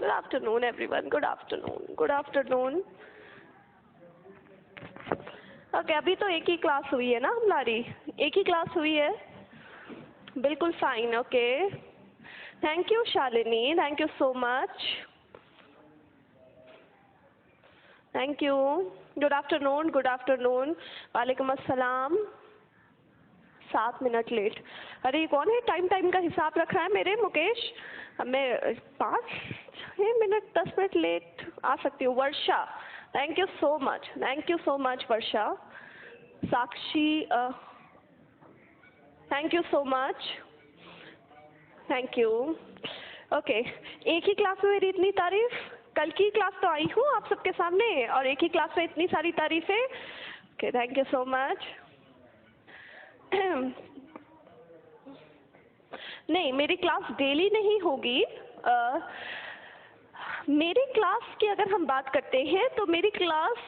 Good afternoon, everyone. Good afternoon. Good afternoon. Okay, अभी तो एक ही क्लास हुई है ना हमारी, एक ही क्लास हुई है, बिल्कुल fine. Okay, thank you Shalini, thank you so much, thank you. Good afternoon, good afternoon. वालेकुम अस्सलाम. 7 मिनट लेट. अरे ये कौन है टाइम का हिसाब रख रहा है मेरे? मुकेश, मैं 5-6 मिनट 10 मिनट लेट आ सकती हूँ. Varsha, thank you so much, thank you so much Varsha. Sakshi, thank you so much, thank you. Okay, एक ही क्लास में मेरी इतनी तारीफ. कल की क्लास तो आई हूँ आप सबके सामने और एक ही क्लास में इतनी सारी तारीफें. Okay, thank you so much. नहीं, मेरी क्लास डेली नहीं होगी. मेरी क्लास की अगर हम बात करते हैं तो मेरी class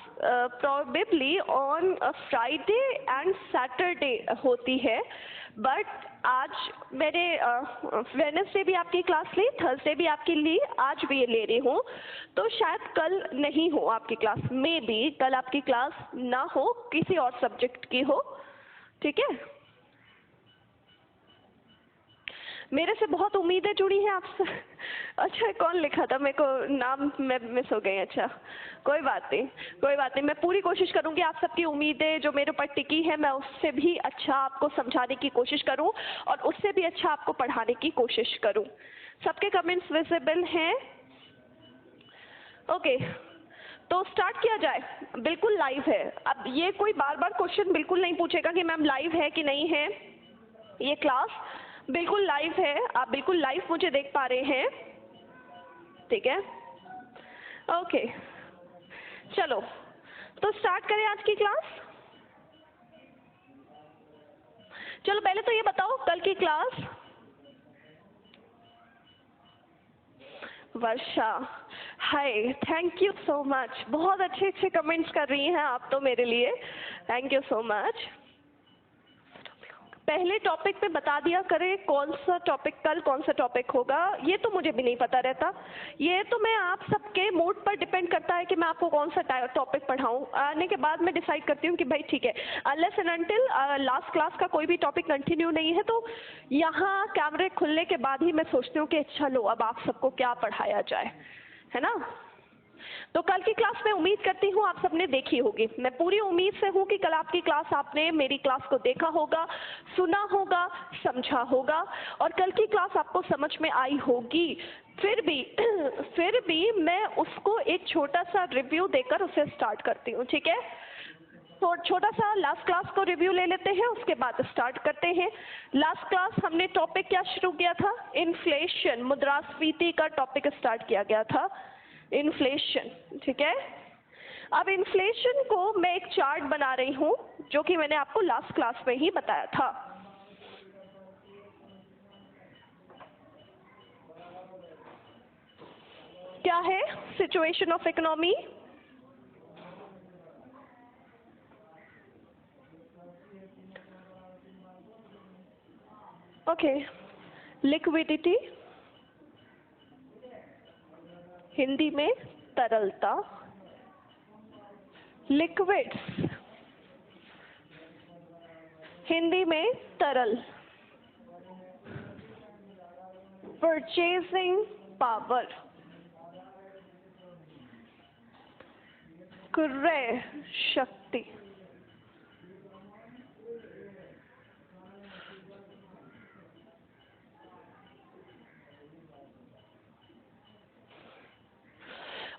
probably on Friday and Saturday होती है. बट आज मैंने वेडनेसडे भी आपकी क्लास ली, थर्सडे भी आपकी ली, आज भी ये ले रही हूँ. तो शायद कल नहीं हो आपकी क्लास, मे बी कल आपकी क्लास ना हो, किसी और सब्जेक्ट की हो. ठीक है, मेरे से बहुत उम्मीदें जुड़ी हैं आपसे. अच्छा, कौन लिखा था? मेरे को नाम मैं मिस हो गई. अच्छा, कोई बात नहीं, कोई बात नहीं. मैं पूरी कोशिश करूंगी आप सबकी उम्मीदें जो मेरे ऊपर टिकी है मैं उससे भी अच्छा आपको समझाने की कोशिश करूं और उससे भी अच्छा आपको पढ़ाने की कोशिश करूं. सबके कमेंट्स विजिबल हैं? ओके, तो स्टार्ट किया जाए. बिल्कुल लाइव है. अब ये कोई बार बार क्वेश्चन बिल्कुल नहीं पूछेगा कि मैम लाइव है कि नहीं है. ये क्लास बिल्कुल लाइव है, आप बिल्कुल लाइव मुझे देख पा रहे हैं. ठीक है, ओके, चलो तो स्टार्ट करें आज की क्लास. चलो पहले तो ये बताओ कल की class. Varsha, hi, thank you so much. बहुत अच्छे अच्छे कमेंट्स कर रही हैं आप तो मेरे लिए. Thank you so much. पहले टॉपिक पे बता दिया करें कौन सा टॉपिक कल कौन सा टॉपिक होगा. ये तो मुझे भी नहीं पता रहता. ये तो मैं आप सबके मूड पर डिपेंड करता है कि मैं आपको कौन सा टॉपिक पढ़ाऊँ. आने के बाद मैं डिसाइड करती हूँ कि भाई ठीक है, unless and until last class का कोई भी टॉपिक कंटिन्यू नहीं है तो यहाँ कैमरे खुलने के बाद ही मैं सोचती हूँ कि चलो अब आप सबको क्या पढ़ाया जाए, है ना. तो कल की क्लास मैं उम्मीद करती हूँ आप सबने देखी होगी. मैं पूरी उम्मीद से हूँ कि कल आपकी क्लास आपने मेरी क्लास को देखा होगा, सुना होगा, समझा होगा और कल की क्लास आपको समझ में आई होगी. फिर भी मैं उसको एक छोटा सा रिव्यू देकर उसे स्टार्ट करती हूँ. ठीक है, तो छोटा सा लास्ट क्लास को रिव्यू ले लेते हैं, उसके बाद स्टार्ट करते हैं. लास्ट क्लास हमने टॉपिक क्या शुरू किया था? इन्फ्लेशन, मुद्रास्फीति का टॉपिक स्टार्ट किया गया था. इन्फ्लेशन, ठीक है. अब इन्फ्लेशन को मैं एक चार्ट बना रही हूं जो कि मैंने आपको लास्ट क्लास में ही बताया था. क्या है situation of economy? Okay, liquidity, Hindi में तरलता. लिक्विड्स, हिंदी में तरल. परचेजिंग पावर, क्रय शक्ति.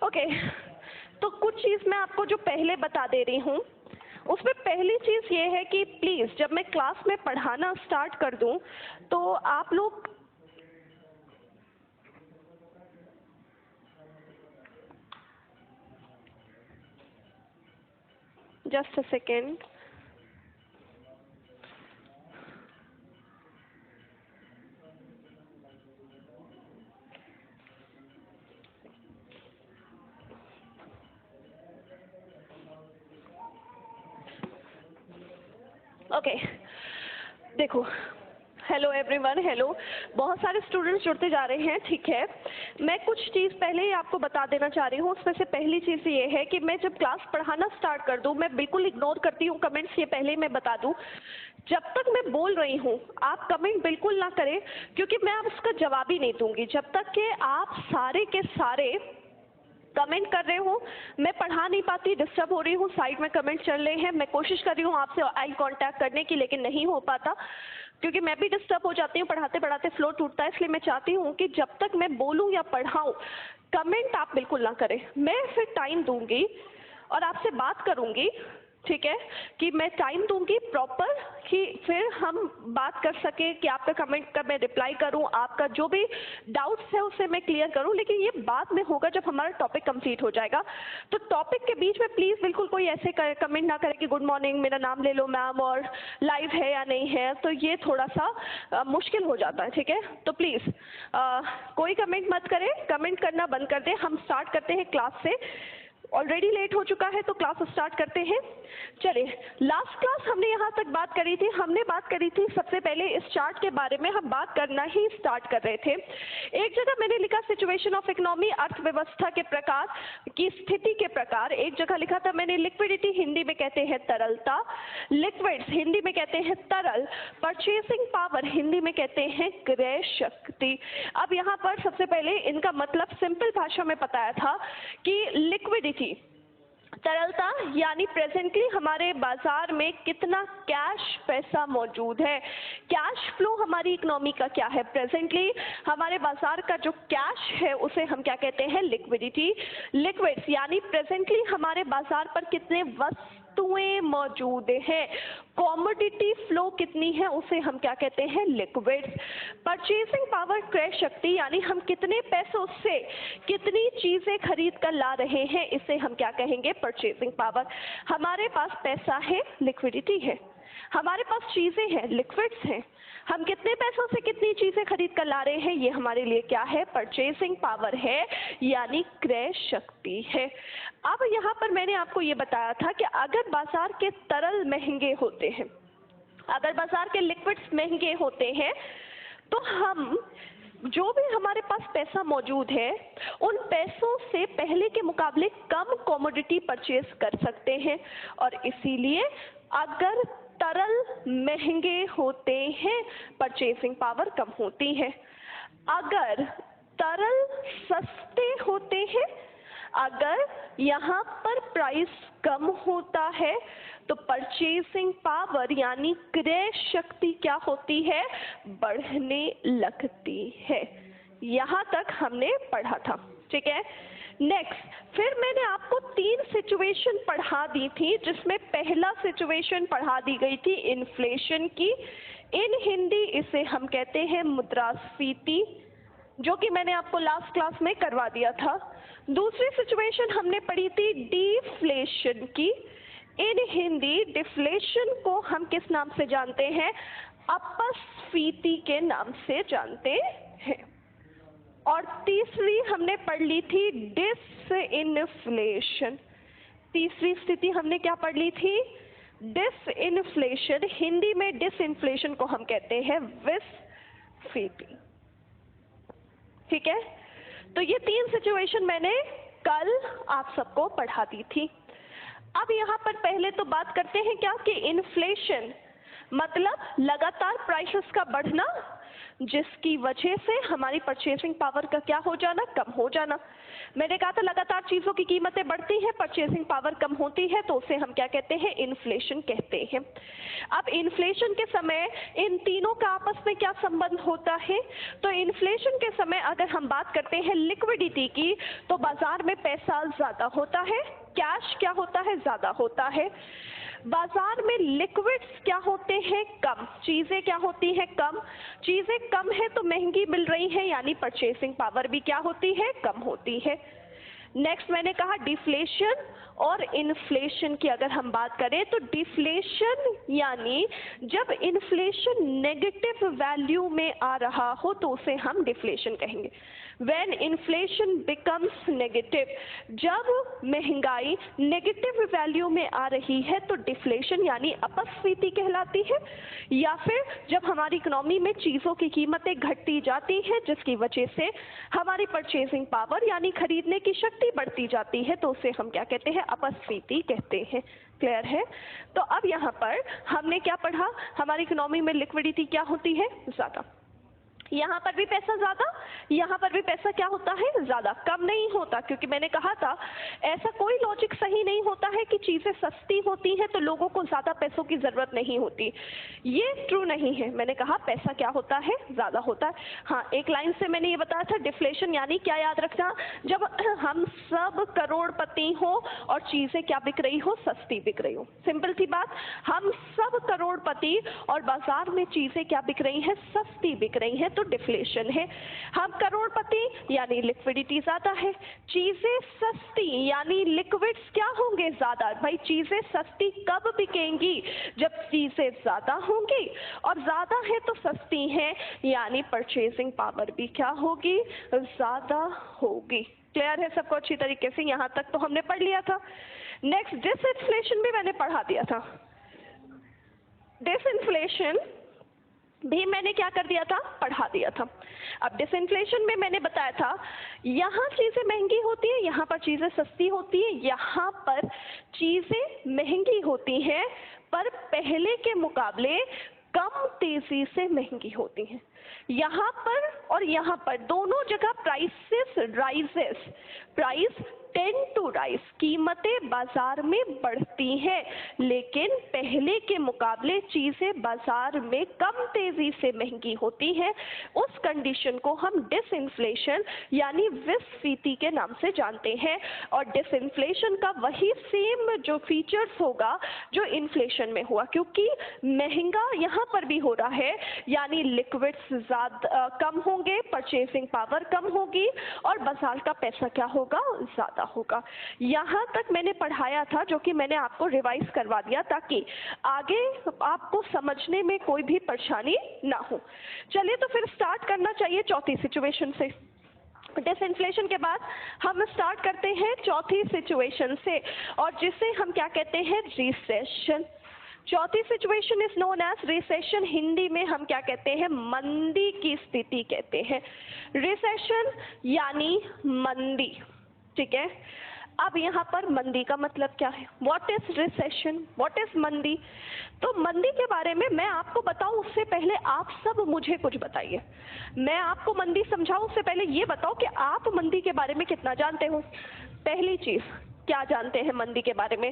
ओके, तो कुछ चीज़ मैं आपको जो पहले बता दे रही हूँ उसमें पहली चीज़ ये है कि प्लीज़ जब मैं क्लास में पढ़ाना स्टार्ट कर दूँ तो आप लोग जस्ट अ सेकेंड. ओके, देखो, हेलो एवरीवन, हेलो. बहुत सारे स्टूडेंट्स जुड़ते जा रहे हैं, ठीक है. मैं कुछ चीज़ पहले ही आपको बता देना चाह रही हूँ। उसमें से पहली चीज़ ये है कि मैं जब क्लास पढ़ाना स्टार्ट कर दूँ, मैं बिल्कुल इग्नोर करती हूँ कमेंट्स, ये पहले ही मैं बता दूँ। जब तक मैं बोल रही हूँ आप कमेंट बिल्कुल ना करें, क्योंकि मैं अब उसका जवाब ही नहीं दूंगी जब तक कि आप सारे के सारे कमेंट कर रहे हो। मैं पढ़ा नहीं पाती, डिस्टर्ब हो रही हूँ, साइड में कमेंट चल रहे हैं, मैं कोशिश कर रही हूँ आपसे आई कांटेक्ट करने की, लेकिन नहीं हो पाता क्योंकि मैं भी डिस्टर्ब हो जाती हूँ, पढ़ाते पढ़ाते फ्लो टूटता है। इसलिए मैं चाहती हूँ कि जब तक मैं बोलूँ या पढ़ाऊँ कमेंट आप बिल्कुल ना करें। मैं फिर टाइम दूंगी और आपसे बात करूँगी, ठीक है, कि मैं टाइम दूंगी प्रॉपर कि फिर हम बात कर सके कि आपका कमेंट का मैं रिप्लाई करूं, आपका जो भी डाउट्स है उसे मैं क्लियर करूं। लेकिन ये बाद में होगा जब हमारा टॉपिक कंप्लीट हो जाएगा। तो टॉपिक के बीच में प्लीज़ बिल्कुल कोई ऐसे कमेंट ना करे कि गुड मॉर्निंग, मेरा नाम ले लो मैम और लाइव है या नहीं है, तो ये थोड़ा सा मुश्किल हो जाता है, ठीक है। तो प्लीज़ कोई कमेंट मत करें, कमेंट करना बंद कर दें। हम स्टार्ट करते हैं क्लास से, ऑलरेडी लेट हो चुका है तो क्लास स्टार्ट करते हैं। चलिए, लास्ट क्लास हमने यहाँ तक बात करी थी, हमने बात करी थी सबसे पहले इस चार्ट के बारे में हम बात करना ही स्टार्ट कर रहे थे। एक जगह मैंने लिखा सिचुएशन ऑफ इकोनॉमी, अर्थव्यवस्था के प्रकार की स्थिति के प्रकार। एक जगह लिखा था मैंने लिक्विडिटी, हिंदी में कहते हैं तरलता, लिक्विड्स हिंदी में कहते हैं तरल, परचेसिंग पावर हिंदी में कहते हैं क्रय शक्ति। अब यहाँ पर सबसे पहले इनका मतलब सिंपल भाषा में बताया था कि लिक्विडिटी तरलता यानी प्रेजेंटली हमारे बाजार में कितना कैश पैसा मौजूद है। कैश फ्लो हमारी इकोनॉमी का क्या है, प्रेजेंटली हमारे बाजार का जो कैश है उसे हम क्या कहते हैं, लिक्विडिटी। लिक्विड्स यानी प्रेजेंटली हमारे बाजार पर कितने वस्तुएं मौजूद हैं, कॉमोडिटी फ्लो कितनी है उसे हम क्या कहते हैं, लिक्विड्स। परचेसिंग पावर क्रय शक्ति यानी हम कितने पैसों से कितनी चीजें खरीद कर ला रहे हैं, इसे हम क्या कहेंगे, परचेसिंग पावर। हमारे पास पैसा है, लिक्विडिटी है, हमारे पास चीजें हैं, लिक्विड्स हैं, हम कितने पैसों से कितनी चीजें खरीद कर ला रहे हैं, ये हमारे लिए क्या है, परचेसिंग पावर है यानी क्रय शक्ति है। अब यहाँ पर मैंने आपको ये बताया था कि अगर बाजार के तरल महंगे होते हैं, अगर बाजार के लिक्विड्स महंगे होते हैं, तो हम जो भी हमारे पास पैसा मौजूद है उन पैसों से पहले के मुकाबले कम कमोडिटी परचेज कर सकते हैं। और इसीलिए अगर तरल महंगे होते हैं परचेसिंग पावर कम होती है। अगर तरल सस्ते होते हैं, अगर यहाँ पर प्राइस कम होता है तो परचेसिंग पावर यानी क्रय शक्ति क्या होती है, बढ़ने लगती है। यहाँ तक हमने पढ़ा था, ठीक है। नेक्स्ट, फिर मैंने आपको 3 सिचुएशन पढ़ा दी थी, जिसमें पहला सिचुएशन पढ़ा दी गई थी इन्फ्लेशन की। इन हिंदी इसे हम कहते हैं मुद्रास्फीति, जो कि मैंने आपको लास्ट क्लास में करवा दिया था। दूसरी सिचुएशन हमने पढ़ी थी डिफ्लेशन की। इन हिंदी डिफ्लेशन को हम किस नाम से जानते हैं, अपस्फीति के नाम से जानते हैं। और तीसरी हमने पढ़ ली थी डिसइन्फ्लेशन। तीसरी स्थिति हमने क्या पढ़ ली थी, डिसइन्फ्लेशन। हिंदी में डिसइन्फ्लेशन को हम कहते हैं विस्फीति, ठीक है। तो ये 3 सिचुएशन मैंने कल आप सबको पढ़ा दी थी। अब यहाँ पर पहले तो बात करते हैं क्या कि इन्फ्लेशन मतलब लगातार प्राइसेस का बढ़ना, जिसकी वजह से हमारी परचेसिंग पावर का क्या हो जाना, कम हो जाना। मैंने कहा था लगातार चीज़ों की कीमतें बढ़ती हैं, परचेसिंग पावर कम होती है, तो उसे हम क्या कहते हैं, इन्फ्लेशन कहते हैं। अब इन्फ्लेशन के समय इन तीनों का आपस में क्या संबंध होता है, तो इन्फ्लेशन के समय अगर हम बात करते हैं लिक्विडिटी की, तो बाजार में पैसा ज़्यादा होता है, कैश क्या होता है, ज़्यादा होता है। बाजार में लिक्विड्स क्या होते हैं, कम। चीजें क्या होती हैं, कम। चीजें कम है तो महंगी मिल रही है, यानी परचेसिंग पावर भी क्या होती है, कम होती है। नेक्स्ट मैंने कहा डिफ्लेशन और इन्फ्लेशन की अगर हम बात करें तो डिफ्लेशन यानी जब इन्फ्लेशन नेगेटिव वैल्यू में आ रहा हो तो उसे हम डिफ्लेशन कहेंगे। When inflation becomes negative, जब महंगाई नेगेटिव वैल्यू में आ रही है तो डिफ्लेशन यानी अपस्फीति कहलाती है। या फिर जब हमारी इकोनॉमी में चीज़ों की कीमतें घटती जाती हैं जिसकी वजह से हमारी परचेजिंग पावर यानी खरीदने की शक्ति बढ़ती जाती है तो उसे हम क्या कहते हैं, अपस्फीति कहते हैं। क्लियर है? तो अब यहाँ पर हमने क्या पढ़ा, हमारी इकोनॉमी में लिक्विडिटी क्या होती है, ज़्यादा। यहाँ पर भी पैसा ज़्यादा, यहाँ पर भी पैसा क्या होता है, ज़्यादा। कम नहीं होता, क्योंकि मैंने कहा था ऐसा कोई लॉजिक सही नहीं होता है कि चीज़ें सस्ती होती हैं तो लोगों को ज़्यादा पैसों की ज़रूरत नहीं होती, ये ट्रू नहीं है। मैंने कहा पैसा क्या होता है, ज़्यादा होता है। हाँ, एक लाइन से मैंने ये बताया था डिफ्लेशन यानी क्या याद रखना, जब हम सब करोड़पति हो और चीज़ें क्या बिक रही हो, सस्ती बिक रही हो। सिंपल सी बात, हम सब करोड़पति और बाजार में चीज़ें क्या बिक रही हैं, सस्ती बिक रही हैं तो डिफ्लेशन है। हम करोड़पति यानी लिक्विडिटी ज्यादा है, चीजें सस्ती यानी लिक्विड्स क्या होंगे, ज्यादा। भाई चीजें सस्ती कब बिकेंगी, जब चीजें ज्यादा होंगी, और ज्यादा है तो सस्ती है यानी परचेजिंग पावर भी क्या होगी, ज्यादा होगी। क्लियर है सबको अच्छी तरीके से? यहां तक तो हमने पढ़ लिया था। नेक्स्ट डिसइंफ्लेशन भी मैंने पढ़ा दिया था। डिसइंफ्लेशन भी मैंने क्या कर दिया था, पढ़ा दिया था। अब डिसइंफ्लेशन में मैंने बताया था यहाँ चीज़ें महंगी होती है, यहाँ पर चीज़ें सस्ती होती है, यहाँ पर चीज़ें महंगी होती हैं पर पहले के मुकाबले कम तेजी से महंगी होती हैं। यहाँ पर और यहाँ पर दोनों जगह prices rises, price tend to rise, कीमतें बाजार में बढ़ती हैं, लेकिन पहले के मुकाबले चीजें बाजार में कम तेजी से महंगी होती हैं। उस कंडीशन को हम डिसइंफ्लेशन यानी विस्फीति के नाम से जानते हैं। और डिसइंफ्लेशन का वही सेम जो फीचर्स होगा जो इन्फ्लेशन में हुआ, क्योंकि महंगा यहाँ पर भी हो रहा है यानी लिक्विड्स ज्यादा कम होंगे, परचेसिंग पावर कम होगी और बाजार का पैसा क्या होगा, ज्यादा होगा। यहाँ तक मैंने पढ़ाया था, जो कि मैंने आपको रिवाइज करवा दिया ताकि आगे आपको समझने में कोई भी परेशानी ना हो। चलिए तो फिर स्टार्ट करना चाहिए चौथी सिचुएशन से। डिसइंफ्लेशन के बाद हम स्टार्ट करते हैं चौथी सिचुएशन से, और जिसे हम क्या कहते हैं, रिसेशन। चौथी situation is known as recession. Hindi में हम क्या कहते हैं, मंदी की स्थिति कहते हैं। रिसेशन यानी मंदी, ठीक है। अब यहाँ पर मंदी का मतलब क्या है, what is recession, what is मंदी। तो मंदी के बारे में मैं आपको बताऊं उससे पहले आप सब मुझे कुछ बताइए। मैं आपको मंदी समझाऊं उससे पहले ये बताओ कि आप मंदी के बारे में कितना जानते हो। पहली चीज, क्या जानते हैं मंदी के बारे में।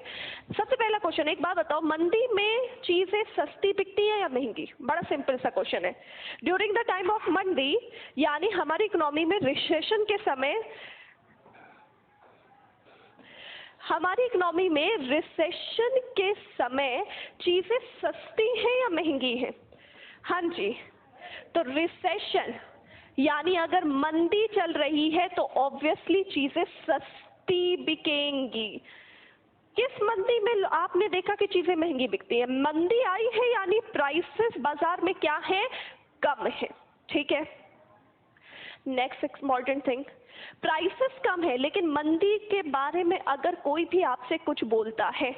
सबसे पहला क्वेश्चन, एक बात बताओ, मंदी में चीजें सस्ती बिकती है या महंगी। बड़ा सिंपल सा क्वेश्चन है। ड्यूरिंग द टाइम ऑफ मंदी यानी हमारी इकोनॉमी में रिसेशन के समय, हमारी इकोनॉमी में रिसेशन के समय चीजें सस्ती हैं या महंगी हैं। हाँ जी, तो रिसेशन यानी अगर मंदी चल रही है तो ऑब्वियसली चीजें सस्ती बिकेंगी। किस मंदी में आपने देखा कि चीजें महंगी बिकती है, मंदी आई है यानी प्राइसेस बाजार में क्या है, कम है, ठीक है। नेक्स्ट मॉडर्न थिंग, प्राइसेस कम है, लेकिन मंदी के बारे में अगर कोई भी आपसे कुछ बोलता है,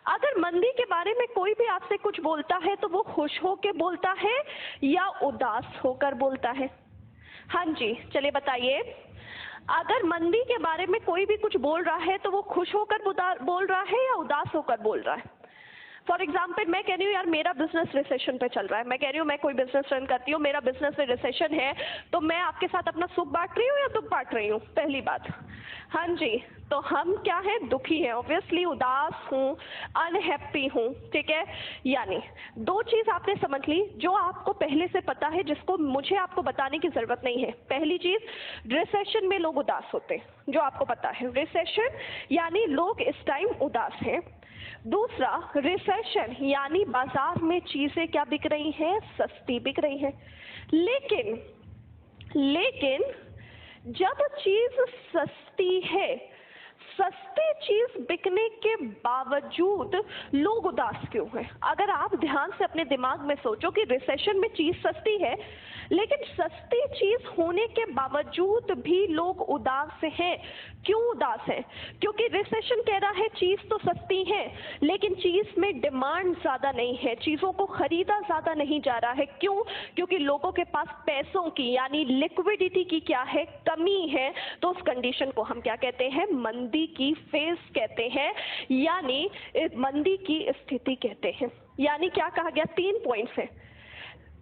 अगर मंदी के बारे में कोई भी आपसे कुछ बोलता है तो वो खुश होकर बोलता है या उदास होकर बोलता है। हाँ जी, चलिए बताइए, अगर मंदी के बारे में कोई भी कुछ बोल रहा है तो वो खुश होकर बोल रहा है या उदास होकर बोल रहा है। फॉर एग्जाम्पल मैं कह रही हूँ यार मेरा बिजनेस रिसेशन पे चल रहा है, मैं कह रही हूँ मैं कोई बिजनेस रन करती हूँ, मेरा बिजनेस में रिसेशन है, तो मैं आपके साथ अपना सुख बांट रही हूँ या दुख बांट रही हूँ, पहली बात। हाँ जी, तो हम क्या है, दुखी हैं, ऑब्वियसली उदास हूँ, अनहैप्पी हूँ, ठीक है। यानी दो चीज़ आपने समझ ली जो आपको पहले से पता है, जिसको मुझे आपको बताने की ज़रूरत नहीं है। पहली चीज़, रिसेशन में लोग उदास होते हैं, जो आपको पता है, रिसेशन यानी लोग इस टाइम उदास हैं। दूसरा, रिसेशन यानी बाजार में चीजें क्या बिक रही हैं, सस्ती बिक रही हैं। लेकिन जब चीज सस्ती है सस्ती चीज बिकने के बावजूद लोग उदास क्यों हैं? अगर आप ध्यान से अपने दिमाग में सोचो कि रिसेशन में चीज सस्ती है, लेकिन सस्ती चीज होने के बावजूद भी लोग उदास हैं। क्यों उदास हैं? क्योंकि रिसेशन कह रहा है चीज तो सस्ती है, लेकिन चीज में डिमांड ज्यादा नहीं है, चीजों को खरीदा ज्यादा नहीं जा रहा है। क्यों? क्योंकि लोगों के पास पैसों की यानी लिक्विडिटी की क्या है, कमी है। तो उस कंडीशन को हम क्या कहते हैं? मंदी की फेज कहते हैं, यानी मंदी की स्थिति कहते हैं। यानी क्या कहा गया? 3 पॉइंट्स है।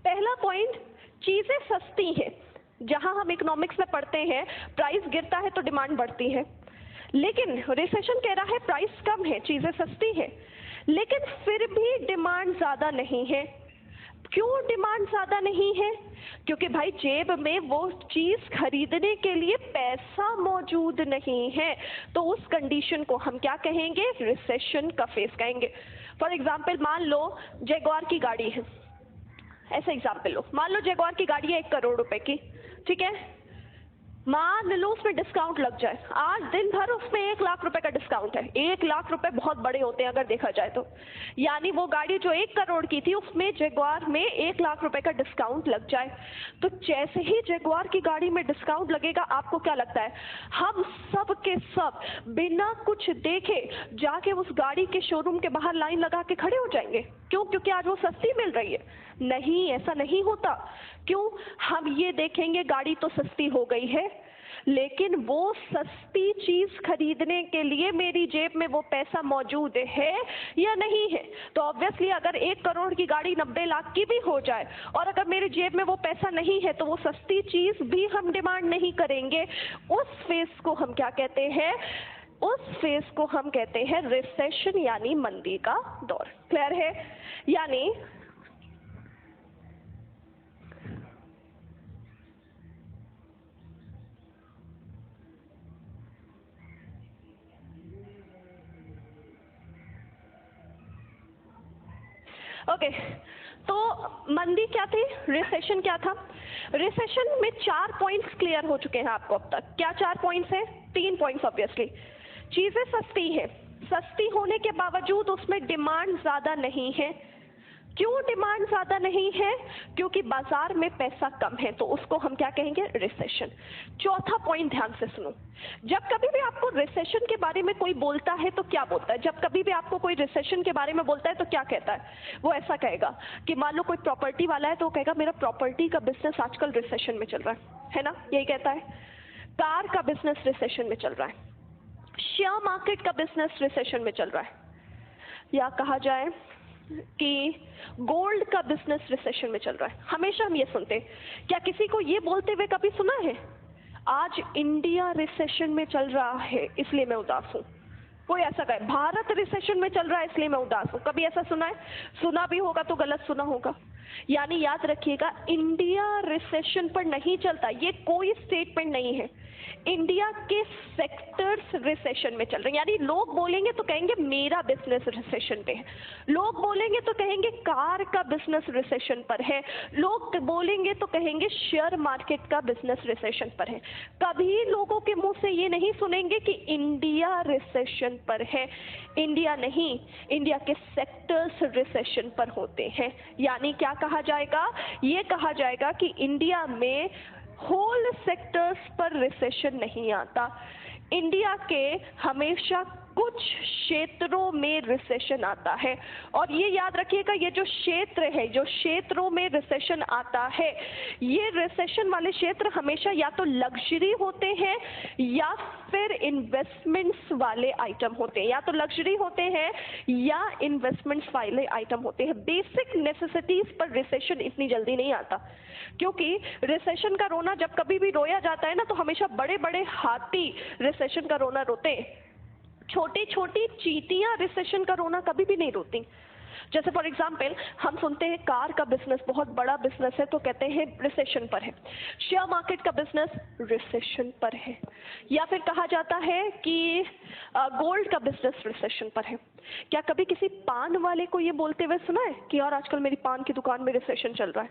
पहला पॉइंट, चीजें सस्ती हैं। जहां हम इकोनॉमिक्स में पढ़ते हैं प्राइस गिरता है तो डिमांड बढ़ती है, लेकिन रिसेशन कह रहा है प्राइस कम है, चीजें सस्ती है, लेकिन फिर भी डिमांड ज्यादा नहीं है। क्यों डिमांड ज्यादा नहीं है? क्योंकि भाई जेब में वो चीज खरीदने के लिए पैसा मौजूद नहीं है। तो उस कंडीशन को हम क्या कहेंगे? रिसेशन का फेस कहेंगे। फॉर एग्जाम्पल, मान लो जैगुआर की गाड़ी है, ऐसा एग्जाम्पल लो। मान लो जैगुआर की गाड़ी है 1 करोड़ रुपए की, ठीक है। मान लो उसमें डिस्काउंट लग जाए, आज दिन भर उसमें 1 लाख रुपए का डिस्काउंट है। 1 लाख रुपए बहुत बड़े होते हैं अगर देखा जाए तो। यानी वो गाड़ी जो 1 करोड़ की थी उसमें जैगुआर में 1 लाख रुपए का डिस्काउंट लग जाए। तो जैसे ही जैगुआर की गाड़ी में डिस्काउंट लगेगा, आपको क्या लगता है? हम सब के सब बिना कुछ देखे जाके उस गाड़ी के शोरूम के बाहर लाइन लगा के खड़े हो जाएंगे। क्यों? क्योंकि आज वो सस्ती मिल रही है? नहीं, ऐसा नहीं होता। क्यों? हम ये देखेंगे गाड़ी तो सस्ती हो गई है, लेकिन वो सस्ती चीज खरीदने के लिए मेरी जेब में वो पैसा मौजूद है या नहीं है। तो ऑब्वियसली अगर 1 करोड़ की गाड़ी 90 लाख की भी हो जाए और अगर मेरी जेब में वो पैसा नहीं है, तो वो सस्ती चीज भी हम डिमांड नहीं करेंगे। उस फेज को हम क्या कहते हैं? उस फेज को हम कहते हैं रिसेशन, यानी मंदी का दौर। क्लियर है? यानी ओके, तो मंदी क्या थी, रिसेशन क्या था? रिसेशन में 4 पॉइंट्स क्लियर हो चुके हैं आपको अब तक। क्या 4 पॉइंट्स हैं? 3 पॉइंट्स ऑब्वियसली। चीजें सस्ती हैं, सस्ती होने के बावजूद उसमें डिमांड ज्यादा नहीं है। क्यों डिमांड ज्यादा नहीं है? क्योंकि बाजार में पैसा कम है, तो उसको हम क्या कहेंगे? रिसेशन। चौथा पॉइंट ध्यान से सुनो, जब कभी भी आपको रिसेशन के बारे में कोई बोलता है तो क्या बोलता है? जब कभी भी आपको कोई रिसेशन के बारे में बोलता है तो क्या कहता है? वो ऐसा कहेगा कि मान लो कोई प्रॉपर्टी वाला है तो वो कहेगा मेरा प्रॉपर्टी का बिजनेस आजकल रिसेशन में चल रहा है ना? यही कहता है। कार का बिजनेस रिसेशन में चल रहा है, शेयर मार्केट का बिजनेस रिसेशन में चल रहा है, या कहा जाए कि गोल्ड का बिजनेस रिसेशन में चल रहा है। हमेशा हम ये सुनते हैं। क्या किसी को ये बोलते हुए कभी सुना है आज इंडिया रिसेशन में चल रहा है इसलिए मैं उदास हूं? कोई ऐसा कहे भारत रिसेशन में चल रहा है इसलिए मैं उदास हूं? कभी ऐसा सुना है? सुना भी होगा तो गलत सुना होगा। यानी याद रखिएगा, इंडिया रिसेशन पर नहीं चलता, ये कोई स्टेटमेंट नहीं है। इंडिया के सेक्टर्स रिसेशन में चल रहे हैं। यानी लोग बोलेंगे तो कहेंगे मेरा बिजनेस रिसेशन पे है, लोग बोलेंगे तो कहेंगे कार का बिजनेस रिसेशन पर है, लोग बोलेंगे तो कहेंगे शेयर मार्केट का बिजनेस रिसेशन पर है। कभी लोगों के मुंह से ये नहीं सुनेंगे कि इंडिया रिसेशन पर है। इंडिया नहीं, इंडिया के सेक्टर्स रिसेशन पर होते हैं। यानी क्या कहा जाएगा? ये कहा जाएगा कि इंडिया में होल सेक्टर्स पर रिसेशन नहीं आता। इंडिया के हमेशा कुछ क्षेत्रों में रिसेशन आता है। और ये याद रखिएगा, ये जो क्षेत्र है, जो क्षेत्रों में रिसेशन आता है, ये रिसेशन वाले क्षेत्र हमेशा या तो लग्जरी होते हैं या फिर इन्वेस्टमेंट्स वाले आइटम होते हैं। या तो लग्जरी होते हैं या इन्वेस्टमेंट्स वाले आइटम होते हैं। बेसिक नेसेसिटीज पर रिसेशन इतनी जल्दी नहीं आता, क्योंकि रिसेशन का रोना जब कभी भी रोया जाता है ना, तो हमेशा बड़े बड़े हाथी रिसेशन का रोना रोते हैं। छोटी छोटी चींटियां रिसेशन का रोना कभी भी नहीं रोती। जैसे फॉर एग्जाम्पल हम सुनते हैं कार का बिजनेस बहुत बड़ा बिजनेस है तो कहते हैं रिसेशन पर है, शेयर मार्केट का बिजनेस रिसेशन पर है, या फिर कहा जाता है कि गोल्ड का बिजनेस रिसेशन पर है। क्या कभी किसी पान वाले को ये बोलते हुए सुना है कि यार आजकल मेरी पान की दुकान में रिसेशन चल रहा है?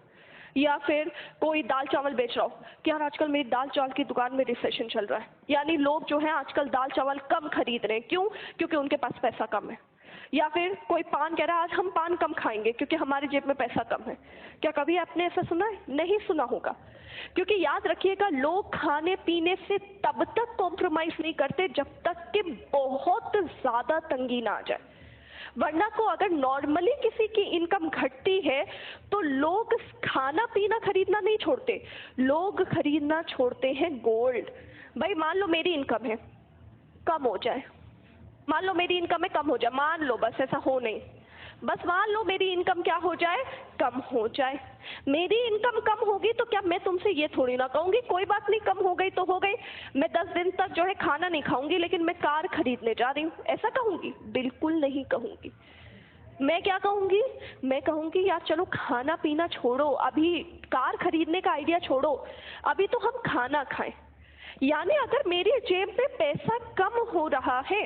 या फिर कोई दाल चावल बेच रहा हो कि यार आजकल मेरी दाल चावल की दुकान में रिसेशन चल रहा है, यानी लोग जो हैं आजकल दाल चावल कम खरीद रहे हैं। क्यों? क्योंकि उनके पास पैसा कम है। या फिर कोई पान कह रहा है आज हम पान कम खाएंगे क्योंकि हमारी जेब में पैसा कम है। क्या कभी आपने ऐसा सुना है? नहीं सुना होगा। क्योंकि याद रखिएगा, लोग खाने पीने से तब तक कॉम्प्रोमाइज नहीं करते जब तक कि बहुत ज्यादा तंगी ना आ जाए। वरना को अगर नॉर्मली किसी की इनकम घटती है तो लोग खाना पीना खरीदना नहीं छोड़ते, लोग खरीदना छोड़ते हैं गोल्ड। भाई मान लो मेरी इनकम है, कम हो जाए, मान लो मेरी इनकम है कम हो जाए, मान लो, बस ऐसा हो नहीं, बस मान लो मेरी इनकम क्या हो जाए, कम हो जाए। मेरी इनकम कम होगी तो क्या मैं तुमसे ये थोड़ी ना कहूंगी कोई बात नहीं कम हो गई तो हो गई, मैं 10 दिन तक जो है खाना नहीं खाऊंगी लेकिन मैं कार खरीदने जा रही हूँ, ऐसा कहूंगी? बिल्कुल नहीं कहूंगी। मैं क्या कहूंगी? मैं कहूंगी यार चलो खाना पीना छोड़ो, अभी कार खरीदने का आइडिया छोड़ो, अभी तो हम खाना खाएं। यानी अगर मेरी जेब में पैसा कम हो रहा है,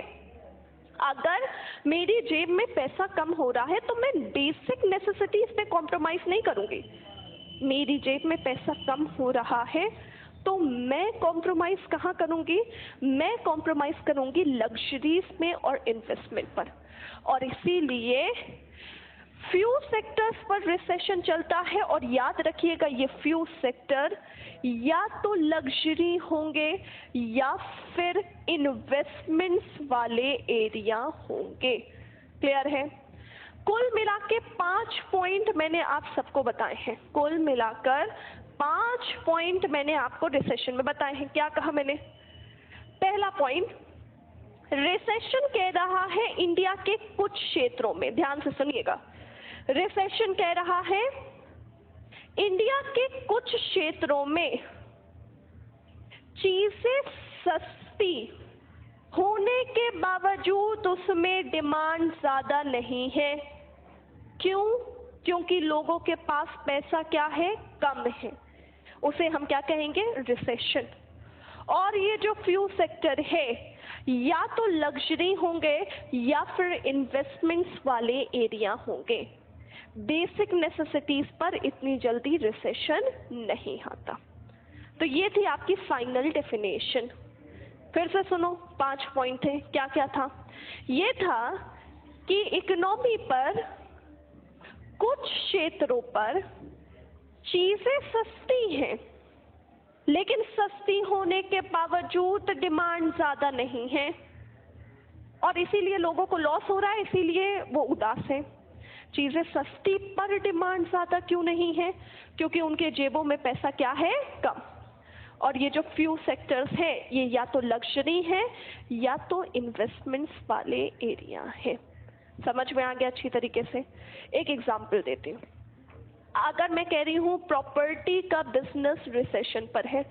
अगर मेरी जेब में पैसा कम हो रहा है तो मैं बेसिक नेसेसिटीज पे कॉम्प्रोमाइज नहीं करूंगी। मेरी जेब में पैसा कम हो रहा है तो मैं कॉम्प्रोमाइज कहाँ करूंगी? मैं कॉम्प्रोमाइज करूंगी लग्जरीज में और इन्वेस्टमेंट पर। और इसीलिए फ्यू सेक्टर्स पर रिसेशन चलता है, और याद रखिएगा ये फ्यू सेक्टर या तो लग्जरी होंगे या फिर इन्वेस्टमेंट्स वाले एरिया होंगे। क्लियर है? कुल मिला के 5 पॉइंट मैंने आप सबको बताए हैं, कुल मिलाकर 5 पॉइंट मैंने आपको रिसेशन में बताए हैं। क्या कहा मैंने? पहला पॉइंट, रिसेशन कह रहा है इंडिया के कुछ क्षेत्रों में, ध्यान से सुनिएगा, रिसेशन कह रहा है इंडिया के कुछ क्षेत्रों में चीजें सस्ती होने के बावजूद उसमें डिमांड ज्यादा नहीं है। क्यों? क्योंकि लोगों के पास पैसा क्या है? कम है। उसे हम क्या कहेंगे? रिसेशन। और ये जो फ्यू सेक्टर है या तो लग्जरी होंगे या फिर इन्वेस्टमेंट्स वाले एरिया होंगे। बेसिक नेसेसिटीज पर इतनी जल्दी रिसेशन नहीं आता। तो ये थी आपकी फाइनल डेफिनेशन। फिर से सुनो, 5 पॉइंट थे। क्या क्या था? ये था कि इकोनॉमी पर कुछ क्षेत्रों पर चीजें सस्ती हैं लेकिन सस्ती होने के बावजूद डिमांड ज्यादा नहीं है और इसीलिए लोगों को लॉस हो रहा है, इसीलिए वो उदास हैं। चीजें सस्ती पर डिमांड ज्यादा क्यों नहीं है? क्योंकि उनके जेबों में पैसा क्या है? कम। और ये जो फ्यू सेक्टर्स है ये या तो लग्जरी है या तो इन्वेस्टमेंट्स वाले एरिया है। समझ में आ गया अच्छी तरीके से? एक एग्जांपल देती हूँ। अगर मैं कह रही हूँ प्रॉपर्टी का बिजनेस रिसेशन पर है,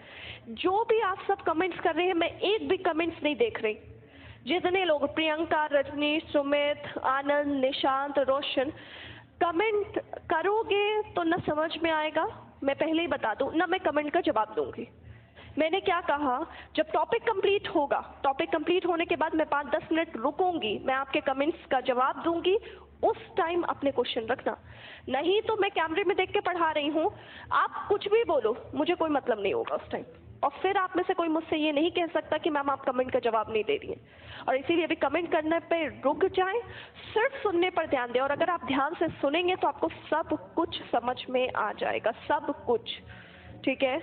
जो भी आप सब कमेंट्स कर रहे हैं, मैं एक भी कमेंट्स नहीं देख रही। जितने लोग, प्रियंका, रजनीश, सुमित, आनंद, निशांत, रोशन, कमेंट करोगे तो ना समझ में आएगा, मैं पहले ही बता दूं, ना मैं कमेंट का जवाब दूंगी। मैंने क्या कहा? जब टॉपिक कंप्लीट होगा, टॉपिक कंप्लीट होने के बाद मैं 5-10 मिनट रुकूंगी, मैं आपके कमेंट्स का जवाब दूंगी, उस टाइम अपने क्वेश्चन रखना। नहीं तो मैं कैमरे में देख के पढ़ा रही हूँ, आप कुछ भी बोलो, मुझे कोई मतलब नहीं होगा उस टाइम। और फिर आप में से कोई मुझसे ये नहीं कह सकता कि मैम आप कमेंट का जवाब नहीं दे रही हैं। और इसीलिए अभी कमेंट करने पे रुक जाएं, सिर्फ सुनने पर ध्यान दें। और अगर आप ध्यान से सुनेंगे तो आपको सब कुछ समझ में आ जाएगा, सब कुछ। ठीक है?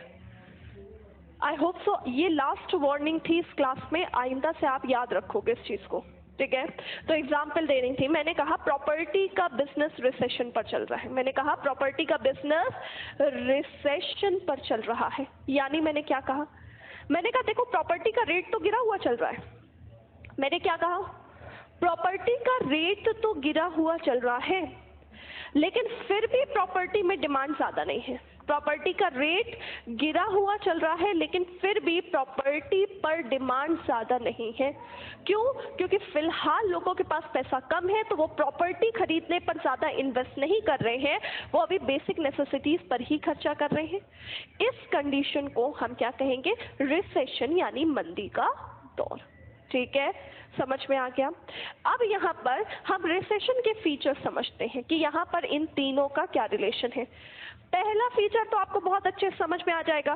I hope so. ये लास्ट वार्निंग थी इस क्लास में, आइंदा से आप याद रखोगे इस चीज को। ठीक है? तो एग्जाम्पल दे रही थी, मैंने कहा प्रॉपर्टी का बिजनेस रिसेशन पर चल रहा है। मैंने कहा प्रॉपर्टी का बिजनेस रिसेशन पर चल रहा है। यानी मैंने क्या कहा? मैंने कहा देखो प्रॉपर्टी का रेट तो गिरा हुआ चल रहा है। मैंने क्या कहा? प्रॉपर्टी का रेट तो गिरा हुआ चल रहा है लेकिन फिर भी प्रॉपर्टी में डिमांड ज्यादा नहीं है। प्रॉपर्टी का रेट गिरा हुआ चल रहा है लेकिन फिर भी प्रॉपर्टी पर डिमांड ज्यादा नहीं है। क्यों? क्योंकि फिलहाल लोगों के पास पैसा कम है तो वो प्रॉपर्टी खरीदने पर ज्यादा इन्वेस्ट नहीं कर रहे हैं, वो अभी बेसिक नेसेसिटीज पर ही खर्चा कर रहे हैं। इस कंडीशन को हम क्या कहेंगे? रिसेशन यानी मंदी का दौर। ठीक है, समझ में आ गया। अब यहाँ पर हम रिसेशन के फीचर समझते हैं कि यहाँ पर इन तीनों का क्या रिलेशन है। पहला फीचर तो आपको बहुत अच्छे से समझ में आ जाएगा,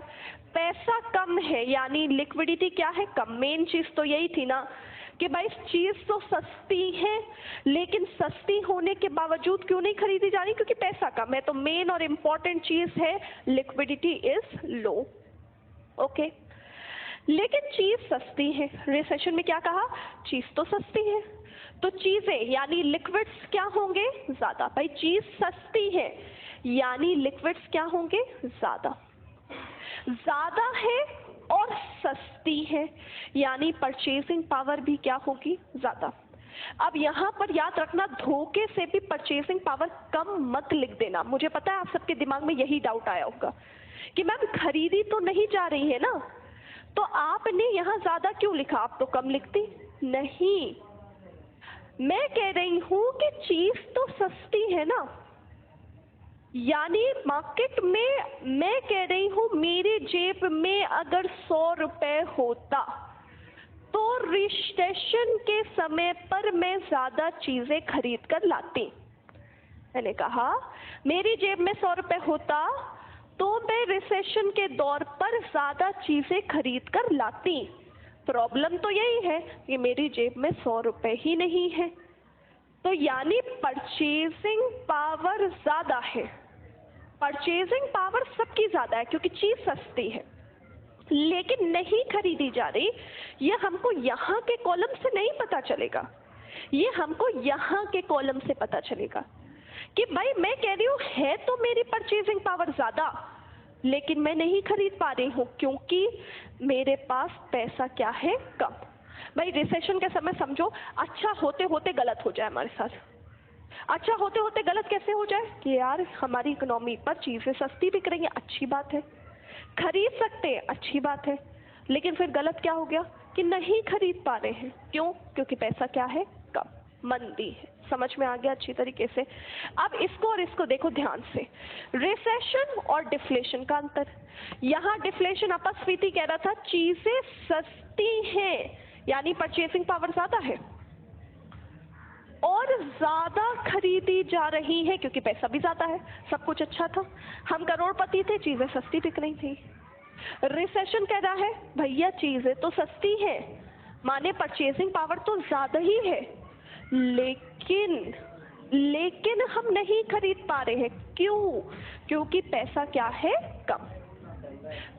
पैसा कम है यानी लिक्विडिटी क्या है, कम। मेन चीज तो यही थी ना कि भाई चीज तो सस्ती है, लेकिन सस्ती होने के बावजूद क्यों नहीं खरीदी जा रही, क्योंकि पैसा कम है। तो मेन और इम्पॉर्टेंट चीज है लिक्विडिटी इज लो। ओके, लेकिन चीज सस्ती है। रिसेशन में क्या कहा, चीज तो सस्ती है, तो चीजें यानी लिक्विड्स क्या होंगे, ज्यादा। भाई चीज सस्ती है यानी लिक्विड्स क्या होंगे, ज्यादा। ज्यादा है और सस्ती है यानी परचेजिंग पावर भी क्या होगी, ज्यादा। अब यहाँ पर याद रखना, धोखे से भी परचेजिंग पावर कम मत लिख देना। मुझे पता है आप सबके दिमाग में यही डाउट आया होगा कि मैम खरीदी तो नहीं जा रही है ना, तो आपने यहाँ ज्यादा क्यों लिखा, आप तो कम लिखती। नहीं, मैं कह रही हूं कि चीज तो सस्ती है ना, यानी मार्केट में मैं कह रही हूं मेरी जेब में अगर 100 रुपए होता तो रिसेशन के समय पर मैं ज्यादा चीजें खरीद कर लाती। मैंने कहा मेरी जेब में 100 रुपए होता तो मैं रिसेशन के दौर पर ज्यादा चीजें खरीद कर लाती। प्रॉब्लम तो यही है कि मेरी जेब में 100 रुपए ही नहीं है, तो यानी परचेजिंग पावर ज्यादा है। परचेजिंग पावर सबकी ज्यादा है क्योंकि चीज सस्ती है, लेकिन नहीं खरीदी जा रही। ये हमको यहाँ के कॉलम से नहीं पता चलेगा, ये हमको यहाँ के कॉलम से पता चलेगा कि भाई मैं कह रही हूँ है तो मेरी परचेजिंग पावर ज्यादा, लेकिन मैं नहीं खरीद पा रही हूँ क्योंकि मेरे पास पैसा क्या है, कम। भाई रिसेशन के समय समझो अच्छा होते होते गलत हो जाए हमारे साथ। अच्छा होते होते गलत कैसे हो जाए कि यार हमारी इकोनॉमी पर चीजें सस्ती बिक रही हैं, अच्छी बात है, खरीद सकते हैं, अच्छी बात है, लेकिन फिर गलत क्या हो गया कि नहीं खरीद पा रहे हैं। क्यों, क्योंकि पैसा क्या है, कम, मंदी है। समझ में आ गया अच्छी तरीके से। अब इसको और इसको देखो ध्यान से, रिसेशन और डिफ्लेशन का अंतर। यहाँ डिफ्लेशन अपस्फीति कह रहा था चीजें सस्ती हैं यानी परचेसिंग पावर ज्यादा है और ज्यादा खरीदी जा रही है क्योंकि पैसा भी ज्यादा है, सब कुछ अच्छा था, हम करोड़पति थे, चीजें सस्ती बिक रही थी। रिसेशन कह रहा है भैया चीजें तो सस्ती है माने परचेसिंग पावर तो ज्यादा ही है, लेकिन हम नहीं खरीद पा रहे हैं। क्यों, क्योंकि पैसा क्या है, कम।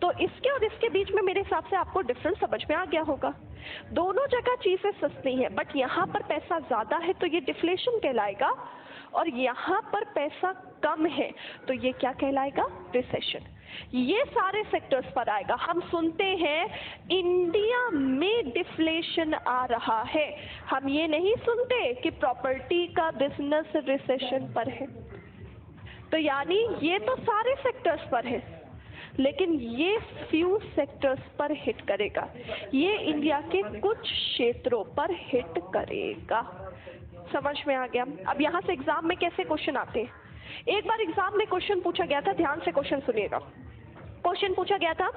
तो इसके और इसके बीच में मेरे हिसाब से आपको डिफरेंस समझ में आ गया होगा। दोनों जगह चीजें सस्ती हैं, बट यहाँ पर पैसा ज्यादा है तो ये डिफ्लेशन कहलाएगा, और यहाँ पर पैसा कम है तो ये क्या कहलाएगा, रिसेशन। ये सारे सेक्टर्स पर आएगा। हम सुनते हैं इंडिया में डिफ्लेशन आ रहा है, हम ये नहीं सुनते कि प्रॉपर्टी का बिजनेस रिसेशन पर है। तो यानी ये तो सारे सेक्टर्स पर है, लेकिन ये फ्यू सेक्टर्स पर हिट करेगा, ये इंडिया के कुछ क्षेत्रों पर हिट करेगा। समझ में आ गया। अब यहाँ से एग्जाम में कैसे क्वेश्चन आते हैं, एक बार एग्जाम में क्वेश्चन पूछा गया था, ध्यान से क्वेश्चन सुनिएगा। क्वेश्चन पूछा गया था,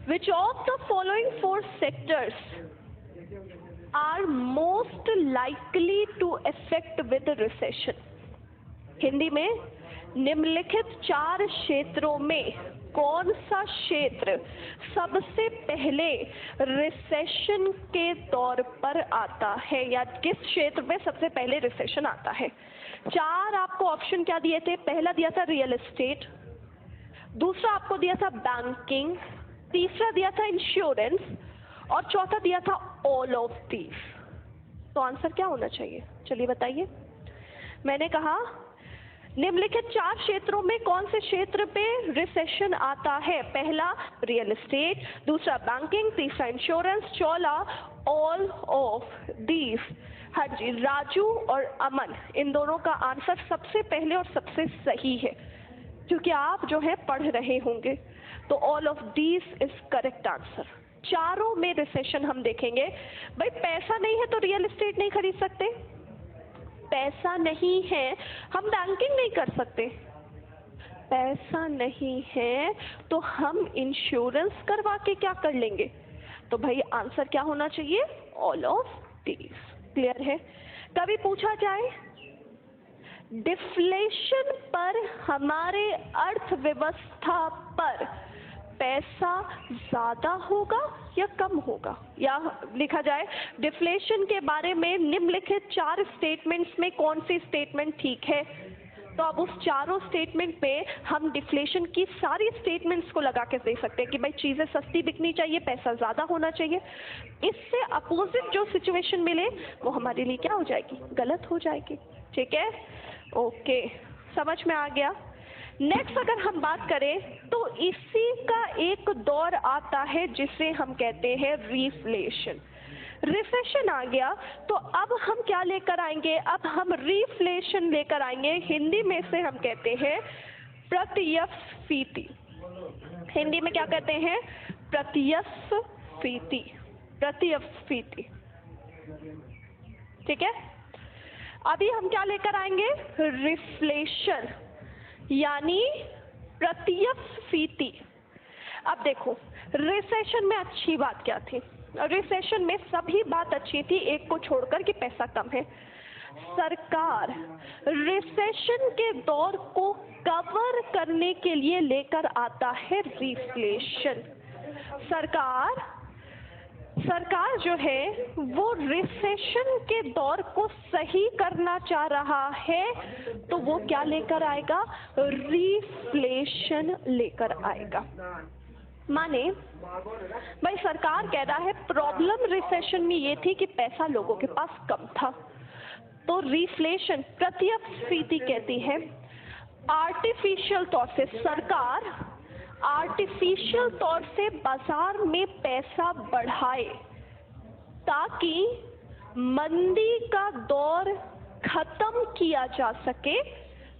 which of the following 4 sectors are most likely to affect with recession. Hindi में निम्नलिखित 4 क्षेत्रों में कौन सा क्षेत्र सबसे पहले रिसेशन के तौर पर आता है, या किस क्षेत्र में सबसे पहले रिसेशन आता है। 4 आपको ऑप्शन क्या दिए थे, पहला दिया था रियल एस्टेट, दूसरा आपको दिया था बैंकिंग, तीसरा दिया था इंश्योरेंस, और चौथा दिया था ऑल ऑफ दीज। तो आंसर क्या होना चाहिए, चलिए बताइए। मैंने कहा निम्नलिखित 4 क्षेत्रों में कौन से क्षेत्र पे रिसेशन आता है, पहला रियल एस्टेट, दूसरा बैंकिंग, तीसरा इंश्योरेंस, चौथा ऑल ऑफ दीज। हाँ जी, राजू और अमन, इन दोनों का आंसर सबसे पहले और सबसे सही है, क्योंकि आप जो है पढ़ रहे होंगे। तो all of these is correct answer. चारों में रिसेशन हम देखेंगे। भाई पैसा नहीं है तो रियल एस्टेट नहीं खरीद सकते, पैसा नहीं है हम बैंकिंग नहीं कर सकते, पैसा नहीं है तो हम इंश्योरेंस करवा के क्या कर लेंगे, तो भाई आंसर क्या होना चाहिए? All of these. क्लियर है? कभी पूछा जाए डिफ्लेशन पर हमारे अर्थव्यवस्था पर पैसा ज्यादा होगा या कम होगा, या लिखा जाए डिफ्लेशन के बारे में निम्नलिखित 4 स्टेटमेंट्स में कौन सी स्टेटमेंट ठीक है। तो अब उस चारों स्टेटमेंट पे हम डिफ्लेशन की सारी स्टेटमेंट्स को लगा के दे सकते हैं कि भाई चीजें सस्ती बिकनी चाहिए, पैसा ज्यादा होना चाहिए। इससे अपोजिट जो सिचुएशन मिले वो हमारे लिए क्या हो जाएगी? गलत हो जाएगी। ठीक है? ओके, समझ में आ गया। नेक्स्ट अगर हम बात करें तो इसी का एक दौर आता है जिसे हम कहते हैं रिफ्लेशन। रिसेशन आ गया तो अब हम क्या लेकर आएंगे? अब हम रिफ्लेशन लेकर आएंगे। हिंदी में से हम कहते हैं प्रत्यस्फीति। हिंदी में क्या कहते हैं? प्रत्यस्फीति। प्रत्यस्फीति। ठीक है? अभी हम क्या लेकर आएंगे? रिफ्लेशन यानी प्रत्यस्फीति। अब देखो रिसेशन में अच्छी बात क्या थी? रिसेशन में सभी बात अच्छी थी एक को छोड़कर कि पैसा कम है। सरकार रिसेशन के दौर को कवर करने के लिए लेकर आता है रिफ्लेशन। सरकार जो है वो रिसेशन के दौर को सही करना चाह रहा है तो वो क्या लेकर आएगा? रिफ्लेशन लेकर आएगा। माने भाई सरकार कह रहा है प्रॉब्लम रिसेशन में ये थी कि पैसा लोगों के पास कम था, तो रिफ्लेशन प्रत्यस्फीति कहती है आर्टिफिशियल तौर से सरकार आर्टिफिशियल तौर से बाजार में पैसा बढ़ाए ताकि मंदी का दौर खत्म किया जा सके,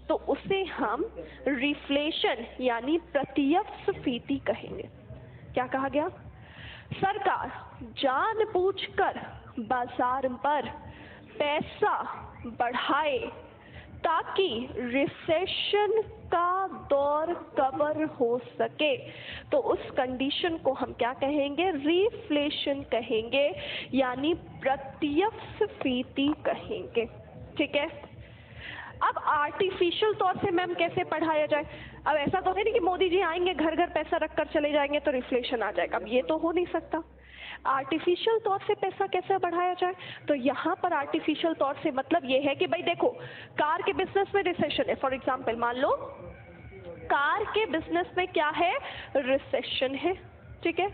तो उसे हम रिफ्लेशन यानी प्रत्यस्फीति कहेंगे। क्या कहा गया? सरकार जानबूझकर बाजार पर पैसा बढ़ाए ताकि रिसेशन का दौर कवर हो सके, तो उस कंडीशन को हम क्या कहेंगे? रिफ्लेशन कहेंगे यानी प्रत्यस्फीति कहेंगे। ठीक है? अब आर्टिफिशियल तौर से मैम कैसे बढ़ाया जाए? अब ऐसा तो है नहीं कि मोदी जी आएंगे घर घर पैसा रखकर चले जाएंगे तो रिफ्लेशन आ जाएगा। अब ये तो हो नहीं सकता। आर्टिफिशियल तौर से पैसा कैसे बढ़ाया जाए? तो यहाँ पर आर्टिफिशियल तौर से मतलब ये है कि भाई देखो कार के बिजनेस में रिसेशन है, फॉर एग्जाम्पल मान लो कार के बिजनेस में क्या है? रिसेशन है। ठीक है?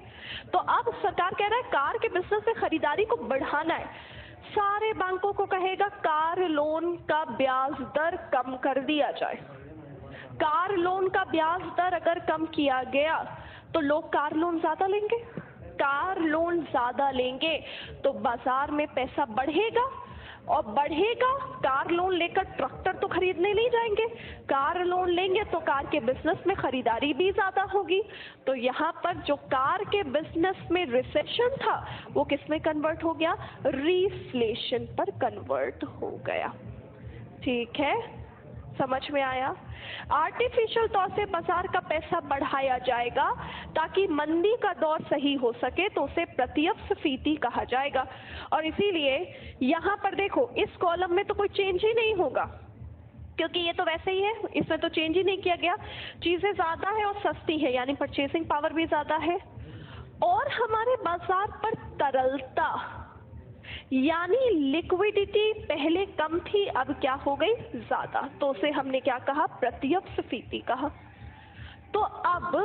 तो अब सरकार कह रहा है कार के बिजनेस में खरीदारी को बढ़ाना है, सारे बैंकों को कहेगा कार लोन का ब्याज दर कम कर दिया जाए। कार लोन का ब्याज दर अगर कम किया गया तो लोग कार लोन ज्यादा लेंगे, कार लोन ज्यादा लेंगे तो बाजार में पैसा बढ़ेगा, और बढ़ेगा कार लोन लेकर ट्रैक्टर तो खरीदने नहीं जाएंगे, कार लोन लेंगे तो कार के बिजनेस में खरीदारी भी ज्यादा होगी। तो यहाँ पर जो कार के बिजनेस में रिसेशन था वो किस में कन्वर्ट हो गया? रिफ्लेशन पर कन्वर्ट हो गया। ठीक है? समझ में आया? आर्टिफिशियल तौर से बाजार का पैसा बढ़ाया जाएगा ताकि मंदी का दौर सही हो सके, तो उसे प्रत्यस्फीति कहा जाएगा। और इसीलिए यहाँ पर देखो इस कॉलम में तो कोई चेंज ही नहीं होगा क्योंकि ये तो वैसे ही है, इसमें तो चेंज ही नहीं किया गया। चीजें ज्यादा है और सस्ती है यानी परचेसिंग पावर भी ज्यादा है, और हमारे बाजार पर तरलता यानी लिक्विडिटी पहले कम थी अब क्या हो गई? ज्यादा। तो उसे हमने क्या कहा? प्रत्यस्फीति कहा। तो अब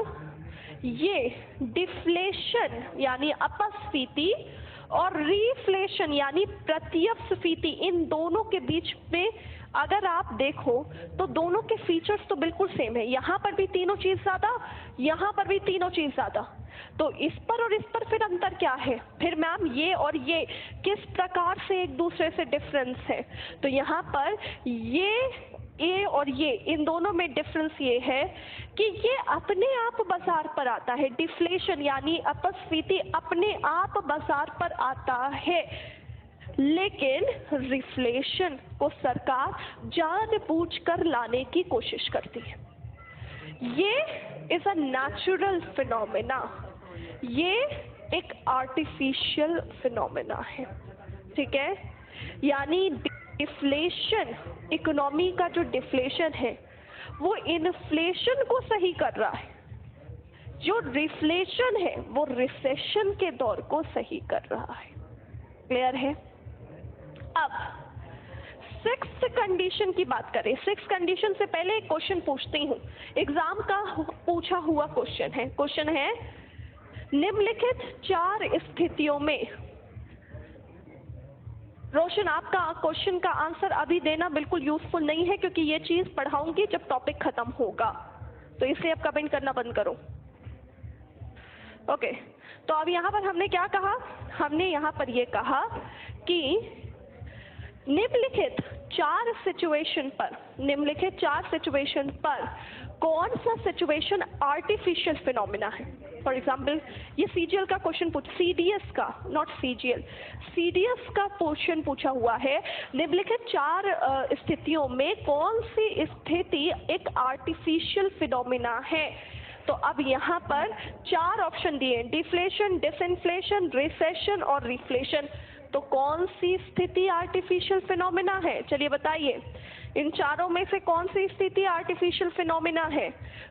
ये डिफ्लेशन यानी अपस्फीति और रिफ्लेशन यानी प्रत्यस्फीति, इन दोनों के बीच में अगर आप देखो तो दोनों के फीचर्स तो बिल्कुल सेम है। यहाँ पर भी तीनों चीज ज्यादा, यहाँ पर भी तीनों चीज ज्यादा, तो इस पर और इस पर फिर अंतर क्या है? फिर मैम ये और ये किस प्रकार से एक दूसरे से डिफरेंस है? तो यहाँ पर ये और ये इन दोनों में डिफरेंस ये है कि ये अपने आप बाजार पर आता है, डिफ्लेशन यानी अपस्फीति अपने आप बाजार पर आता है, लेकिन रिफ्लेशन को सरकार जानबूझकर लाने की कोशिश करती है। ये इज अ नेचुरल फिनोमेना, ये एक आर्टिफिशियल फिनोमेना है, ठीक है। यानी डिफ्लेशन, इकोनॉमी का जो डिफ्लेशन है वो इन्फ्लेशन को सही कर रहा है, जो रिफ्लेशन है वो रिसेशन के दौर को सही कर रहा है। क्लियर है? अब सिक्स्थ कंडीशन की बात करें। सिक्स्थ कंडीशन से पहले एक क्वेश्चन पूछती हूँ, एग्जाम का पूछा हुआ क्वेश्चन है। क्वेश्चन है, निम्नलिखित 4 स्थितियों में, रोशन आपका क्वेश्चन का आंसर अभी देना बिल्कुल यूजफुल नहीं है क्योंकि ये चीज पढ़ाऊंगी जब टॉपिक खत्म होगा, तो इसलिए अब कमेंट करना बंद करो। ओके, तो अब यहाँ पर हमने क्या कहा? हमने यहाँ पर ये कहा कि निम्नलिखित 4 सिचुएशन पर कौन सा सिचुएशन आर्टिफिशियल फिनोमिना है। फॉर एग्जाम्पल ये सीजीएल का क्वेश्चन सीडीएस का, नॉट सीजीएल, सीडीएस का क्वेश्चन पूछा हुआ है, निम्नलिखित 4 स्थितियों में कौन सी स्थिति एक आर्टिफिशियल फिनोमिना है। तो अब यहाँ पर 4 ऑप्शन दिए, डिफ्लेशन, डिसइंफ्लेशन, रिसेशन और रिफ्लेशन। तो कौन सी स्थिति आर्टिफिशियल फिनोमिना है? चलिए बताइए, इन चारों में से कौन सी स्थिति आर्टिफिशियल फिनोमिना है?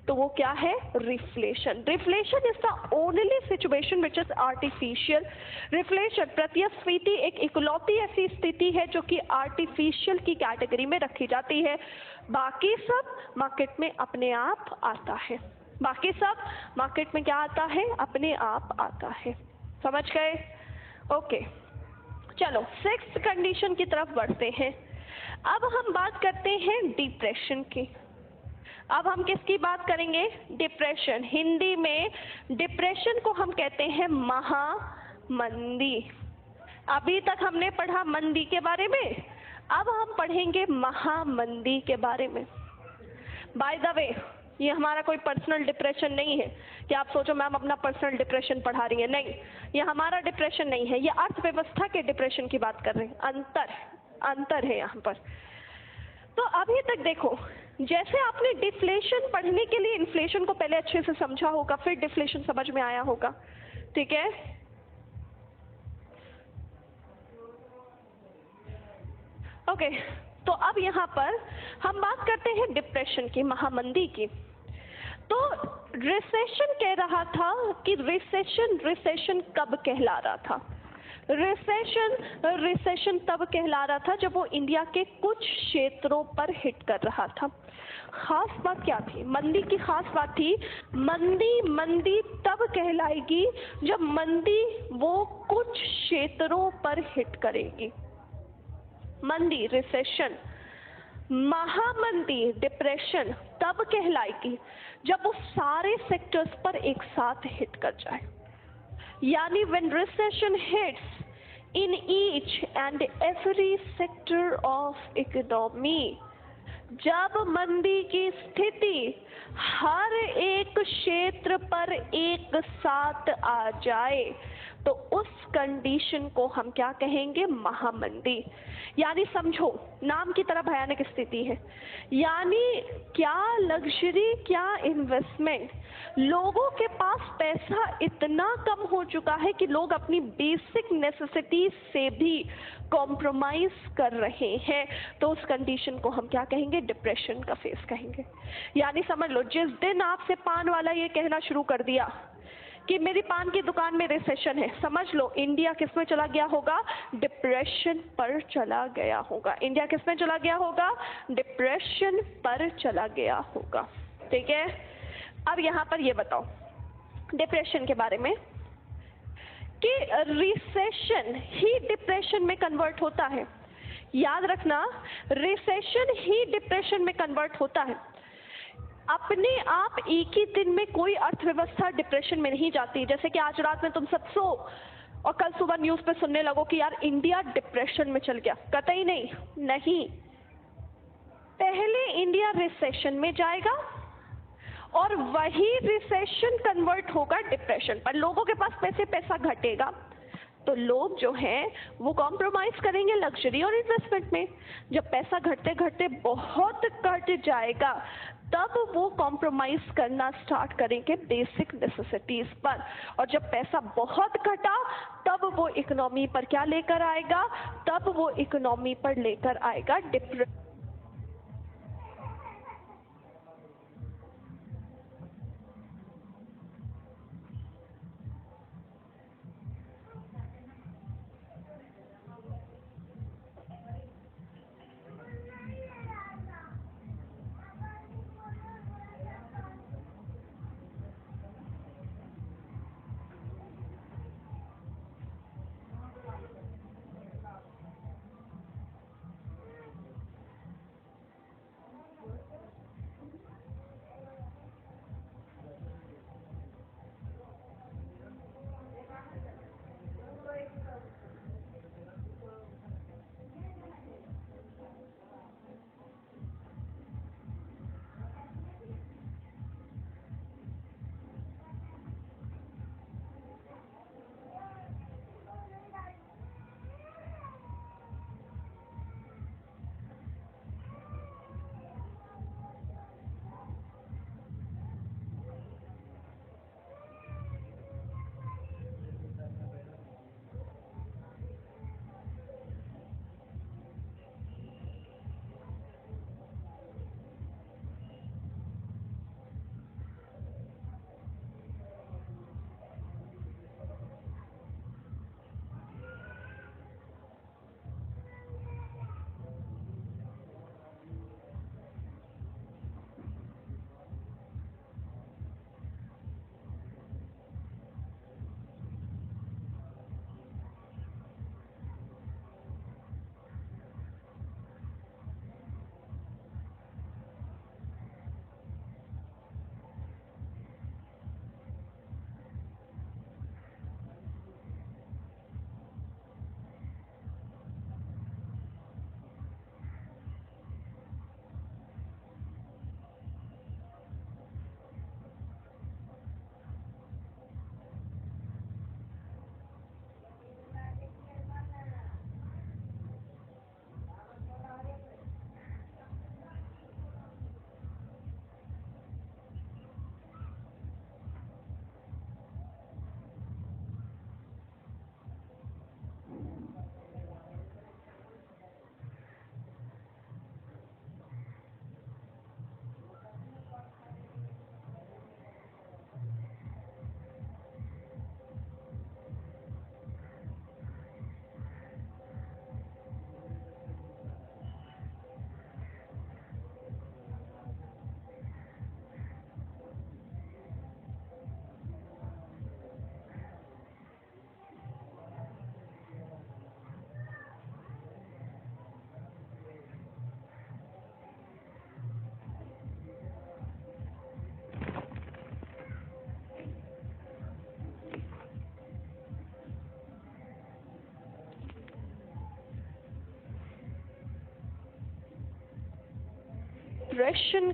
तो वो क्या है? Reflation. Reflation is the only situation which is artificial. Reflation, प्रत्यस्फीति, एक इकलौती ऐसी स्थिति है जो कि आर्टिफिशियल की कैटेगरी में रखी जाती है। बाकी सब मार्केट में अपने आप आता है। बाकी सब मार्केट में क्या आता है? अपने आप आता है। समझ गए? ओके, चलो सिक्स्थ कंडीशन की तरफ बढ़ते हैं। अब हम बात करते हैं डिप्रेशन की। अब हम किसकी बात करेंगे? डिप्रेशन। हिंदी में डिप्रेशन को हम कहते हैं महामंदी। अभी तक हमने पढ़ा मंदी के बारे में, अब हम पढ़ेंगे महामंदी के बारे में। बाय द वे, ये हमारा कोई पर्सनल डिप्रेशन नहीं है कि आप सोचो मैम अपना पर्सनल डिप्रेशन पढ़ा रही है, नहीं, ये हमारा डिप्रेशन नहीं है, ये अर्थव्यवस्था के डिप्रेशन की बात कर रहे हैं। अंतर है यहाँ पर। तो अभी तक देखो, जैसे आपने डिफ्लेशन पढ़ने के लिए इन्फ्लेशन को पहले अच्छे से समझा होगा, फिर डिफ्लेशन समझ में आया होगा, ठीक है। ओके, तो अब यहाँ पर हम बात करते हैं डिप्रेशन की, महामंदी की। तो रिसेशन कह रहा था कि रिसेशन कब कहला रहा था? रिसेशन तब कहला रहा था जब वो इंडिया के कुछ क्षेत्रों पर हिट कर रहा था। खास बात क्या थी? मंदी की खास बात थी, मंदी तब कहलाएगी जब मंदी वो कुछ क्षेत्रों पर हिट करेगी। मंदी, रिसेशन। महामंदी, डिप्रेशन तब कहलाएगी जब वो सारे सेक्टर्स पर एक साथ हिट कर जाए। यानी when recession hits in each and every sector of economy, जब मंदी की स्थिति हर एक क्षेत्र पर एक साथ आ जाए तो उस कंडीशन को हम क्या कहेंगे? महामंदी। यानी समझो, नाम की तरह भयानक स्थिति है। यानी क्या लग्जरी, क्या इन्वेस्टमेंट, लोगों के पास पैसा इतना कम हो चुका है कि लोग अपनी बेसिक नेसेसिटीज से भी कॉम्प्रोमाइज कर रहे हैं। तो उस कंडीशन को हम क्या कहेंगे? डिप्रेशन का फेस कहेंगे। यानी समझ लो, जिस दिन आपसे पान वाला ये कहना शुरू कर दिया कि मेरी पान की दुकान में रिसेशन है, समझ लो इंडिया किस में चला गया होगा? डिप्रेशन पर चला गया होगा। इंडिया किस में चला गया होगा? डिप्रेशन पर चला गया होगा, ठीक है। अब यहाँ पर ये बताओ डिप्रेशन के बारे में कि रिसेशन ही डिप्रेशन में कन्वर्ट होता है। याद रखना, रिसेशन ही डिप्रेशन में कन्वर्ट होता है। अपने आप एक ही दिन में कोई अर्थव्यवस्था डिप्रेशन में नहीं जाती। जैसे कि आज रात में तुम सब सो और कल सुबह न्यूज़ पे सुनने लगो कि यार इंडिया डिप्रेशन में चल गया, कतई नहीं। पहले इंडिया रिसेशन में जाएगा और वही रिसेशन कन्वर्ट होगा डिप्रेशन पर। लोगों के पास पैसा घटेगा तो लोग जो हैं वो कॉम्प्रोमाइज करेंगे लग्जरी और इन्वेस्टमेंट में। जब पैसा घटते घटते बहुत घट जाएगा तब वो कॉम्प्रोमाइज करना स्टार्ट करेंगे बेसिक नेसेसिटीज पर। और जब पैसा बहुत घटा तब वो इकोनॉमी पर क्या लेकर आएगा, तब वो इकोनॉमी पर लेकर आएगा डिप्रेशन।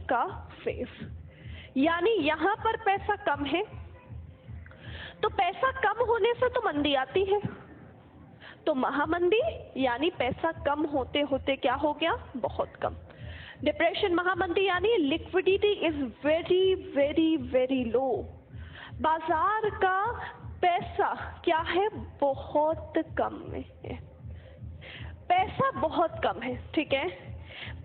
का फेज, यानी यहां पर पैसा कम है तो पैसा कम होने से तो मंदी आती है, तो महामंदी यानी पैसा कम होते होते क्या हो गया, बहुत कम। डिप्रेशन महामंदी यानी liquidity is very very very low, बाजार का पैसा क्या है, बहुत कम है, पैसा बहुत कम है, ठीक है।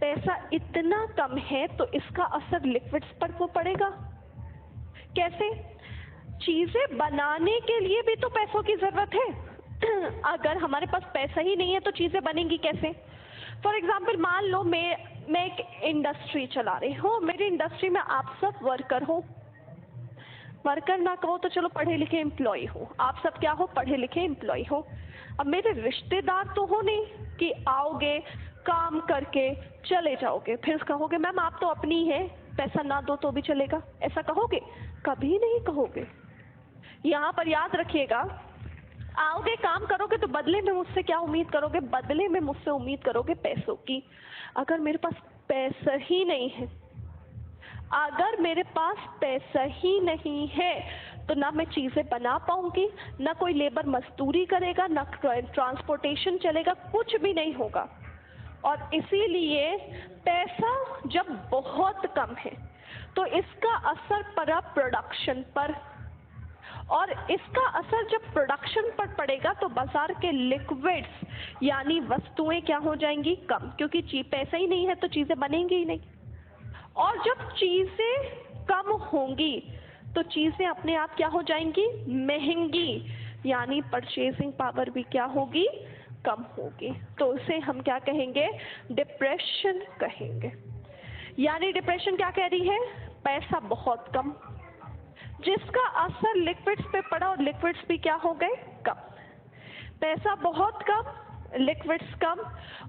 पैसा इतना कम है तो इसका असर लिक्विड्स पर वो पड़ेगा। कैसे? चीजें बनाने के लिए भी तो पैसों की जरूरत है। अगर हमारे पास पैसा ही नहीं है तो चीजें बनेंगी कैसे? फॉर एग्जाम्पल मान लो मैं एक इंडस्ट्री चला रही हूँ, मेरी इंडस्ट्री में आप सब वर्कर हो, वर्कर ना कहो तो चलो पढ़े लिखे एम्प्लॉय हो, आप सब क्या हो, पढ़े लिखे एम्प्लॉय हो। अब मेरे रिश्तेदार तो हो नहीं कि आओगे काम करके चले जाओगे, फिर कहोगे मैम आप तो अपनी है, पैसा ना दो तो भी चलेगा, ऐसा कहोगे? कभी नहीं कहोगे। यहाँ पर याद रखिएगा, आओगे काम करोगे तो बदले में मुझसे क्या उम्मीद करोगे, बदले में मुझसे उम्मीद करोगे पैसों की। अगर मेरे पास पैसा ही नहीं है, अगर मेरे पास पैसा ही नहीं है तो ना मैं चीजें बना पाऊंगी, ना कोई लेबर मजदूरी करेगा, ना ट्रांसपोर्टेशन चलेगा, कुछ भी नहीं होगा। और इसीलिए पैसा जब बहुत कम है तो इसका असर पड़ा प्रोडक्शन पर, और इसका असर जब प्रोडक्शन पर पड़ेगा तो बाजार के लिक्विड्स यानी वस्तुएं क्या हो जाएंगी, कम, क्योंकि पैसा ही नहीं है तो चीजें बनेंगी ही नहीं। और जब चीजें कम होंगी तो चीजें अपने आप क्या हो जाएंगी, महंगी, यानी परचेजिंग पावर भी क्या होगी, कम होगी। तो उसे हम क्या कहेंगे, डिप्रेशन कहेंगे। यानी डिप्रेशन क्या कह रही है, पैसा बहुत कम, जिसका असर लिक्विड्स पे पड़ा और लिक्विड्स भी क्या हो गए, कम। पैसा बहुत कम, लिक्विड्स कम,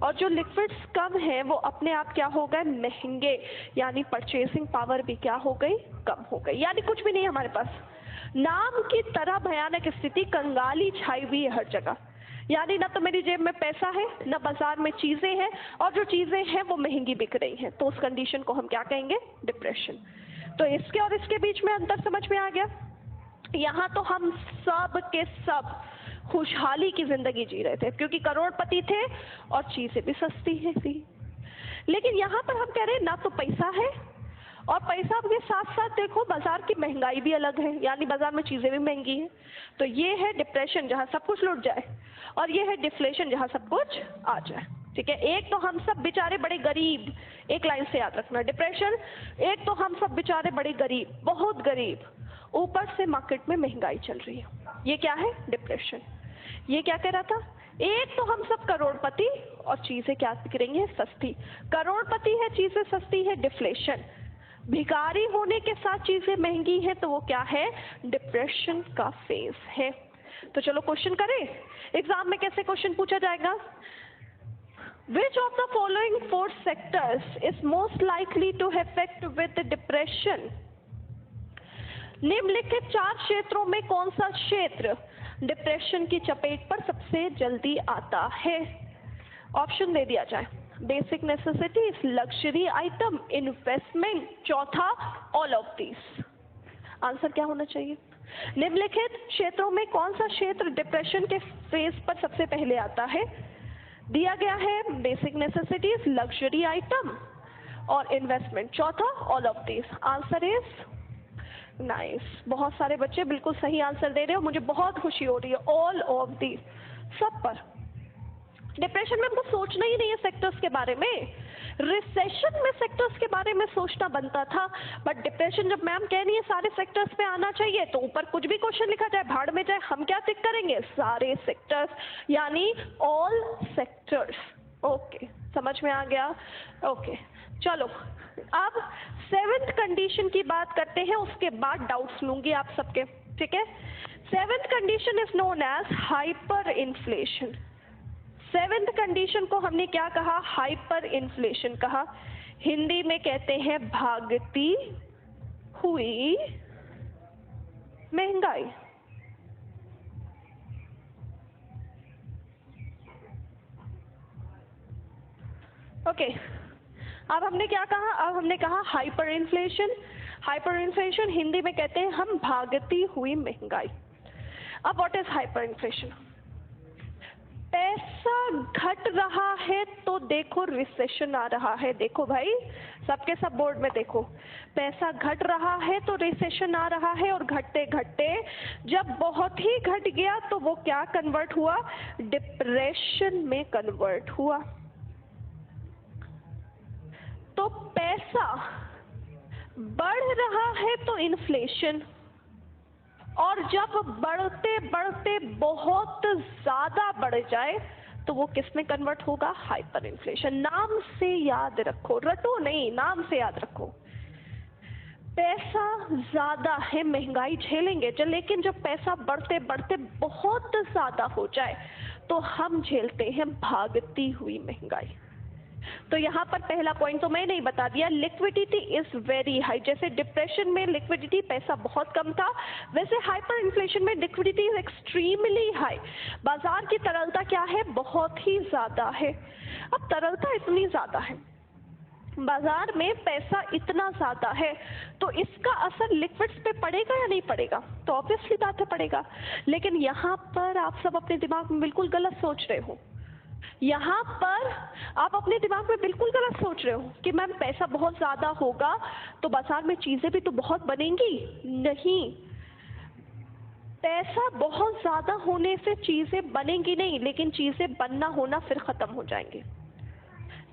और जो लिक्विड्स कम है वो अपने आप क्या हो गए, महंगे, यानी परचेसिंग पावर भी क्या हो गई, कम हो गई। यानी कुछ भी नहीं हमारे पास, नाम की तरह भयानक स्थिति, कंगाली छाई हुई है हर जगह। यानी ना तो मेरी जेब में पैसा है, ना बाजार में चीजें हैं, और जो चीजें हैं वो महंगी बिक रही हैं। तो उस कंडीशन को हम क्या कहेंगे, डिप्रेशन। तो इसके और इसके बीच में अंतर समझ में आ गया। यहाँ तो हम सब के सब खुशहाली की जिंदगी जी रहे थे क्योंकि करोड़पति थे और चीजें भी सस्ती है थी। लेकिन यहाँ पर हम कह रहे हैं ना तो पैसा है, और पैसा के साथ साथ देखो बाजार की महंगाई भी अलग है, यानी बाजार में चीजें भी महंगी हैं। तो ये है डिप्रेशन जहाँ सब कुछ लुट जाए, और ये है डिफ्लेशन जहाँ सब कुछ आ जाए। ठीक है, एक तो हम सब बेचारे बड़े गरीब, एक लाइन से याद रखना डिप्रेशन, एक तो हम सब बेचारे बड़े गरीब, बहुत गरीब, ऊपर से मार्केट में महंगाई चल रही है, ये क्या है, डिप्रेशन। ये क्या कह रहा था, एक तो हम सब करोड़पति और चीजें क्या बिक रही हैं, सस्ती, करोड़पति है चीजें सस्ती है, डिफ्लेशन। भिखारी होने के साथ चीजें महंगी हैं तो वो क्या है, डिप्रेशन का फेज है। तो चलो क्वेश्चन करें, एग्जाम में कैसे क्वेश्चन पूछा जाएगा, Which of the following four sectors is most likely to affect with depression? निम्नलिखित 4 क्षेत्रों में कौन सा क्षेत्र डिप्रेशन की चपेट पर सबसे जल्दी आता है? ऑप्शन दे दिया जाए, basic necessities, luxury item, investment, चौथा ऑल ऑफ दीज। आंसर क्या होना चाहिए, निम्नलिखित क्षेत्रों में कौन सा क्षेत्र डिप्रेशन के फेज पर सबसे पहले आता है? दिया गया है बेसिक नेसेसिटीज, लग्जरी आइटम और इन्वेस्टमेंट, चौथा all of this. Answer is nice, बहुत सारे बच्चे बिल्कुल सही आंसर दे रहे हो, मुझे बहुत खुशी हो रही है। ऑल ऑफ दिस, सब पर। डिप्रेशन में हमको सोचना ही नहीं है सेक्टर्स के बारे में, रिसेशन में सेक्टर्स के बारे में सोचना बनता था, बट डिप्रेशन जब मैम कह रही है सारे सेक्टर्स पे आना चाहिए तो ऊपर कुछ भी क्वेश्चन लिखा जाए भाड़ में जाए, हम क्या टिक करेंगे, सारे सेक्टर्स, यानी ऑल सेक्टर्स। ओके, समझ में आ गया। ओके, चलो अब 7th कंडीशन की बात करते हैं, उसके बाद डाउट्स लूंगी आप सबके। ठीक है, 7th condition is known as hyper inflation. 7th condition को हमने क्या कहा, हाइपर इन्फ्लेशन कहा, हिंदी में कहते हैं भागती हुई महंगाई। ओके, अब हमने क्या कहा, अब हमने कहा hyper inflation. Hyper inflation Hindi में कहते हैं हम भागती हुई महंगाई। अब व्हाट इज हाइपर इन्फ्लेशन, पैसा घट रहा है तो देखो रिसेशन आ रहा है। देखो भाई, सबके सब बोर्ड में देखो, पैसा घट रहा है तो रिसेशन आ रहा है, और घटते घटते जब बहुत ही घट गया तो वो क्या कन्वर्ट हुआ, डिप्रेशन में कन्वर्ट हुआ। तो पैसा बढ़ रहा है तो इन्फ्लेशन, और जब बढ़ते बढ़ते बहुत ज्यादा बढ़ जाए तो वो किस में कन्वर्ट होगा, हाइपर इन्फ्लेशन। नाम से याद रखो, रटो नहीं, नाम से याद रखो। पैसा ज्यादा है, महंगाई झेलेंगे, लेकिन जब पैसा बढ़ते बढ़ते बहुत ज्यादा हो जाए तो हम झेलते हैं भागती हुई महंगाई। तो यहाँ पर पहला पॉइंट तो मैं नहीं बता दिया, लिक्विडिटी इज वेरी हाई। जैसे डिप्रेशन में लिक्विडिटी पैसा बहुत कम था, वैसे हाइपर इन्फ्लेशन में लिक्विडिटी इज एक्सट्रीमली हाई। बाजार की तरलता क्या है, बहुत ही ज्यादा है। अब तरलता इतनी ज्यादा है, बाजार में पैसा इतना ज्यादा है, तो इसका असर लिक्विड्स पे पड़ेगा या नहीं पड़ेगा, तो ऑब्वियसली बात है पड़ेगा। लेकिन यहाँ पर आप सब अपने दिमाग में बिल्कुल गलत सोच रहे हो, यहाँ पर आप अपने दिमाग में बिल्कुल गलत सोच रहे हो कि मैम पैसा बहुत ज़्यादा होगा तो बाजार में चीज़ें भी तो बहुत बनेंगी। नहीं, पैसा बहुत ज़्यादा होने से चीज़ें बनेंगी नहीं, लेकिन चीज़ें बनना होना फिर ख़त्म हो जाएंगे।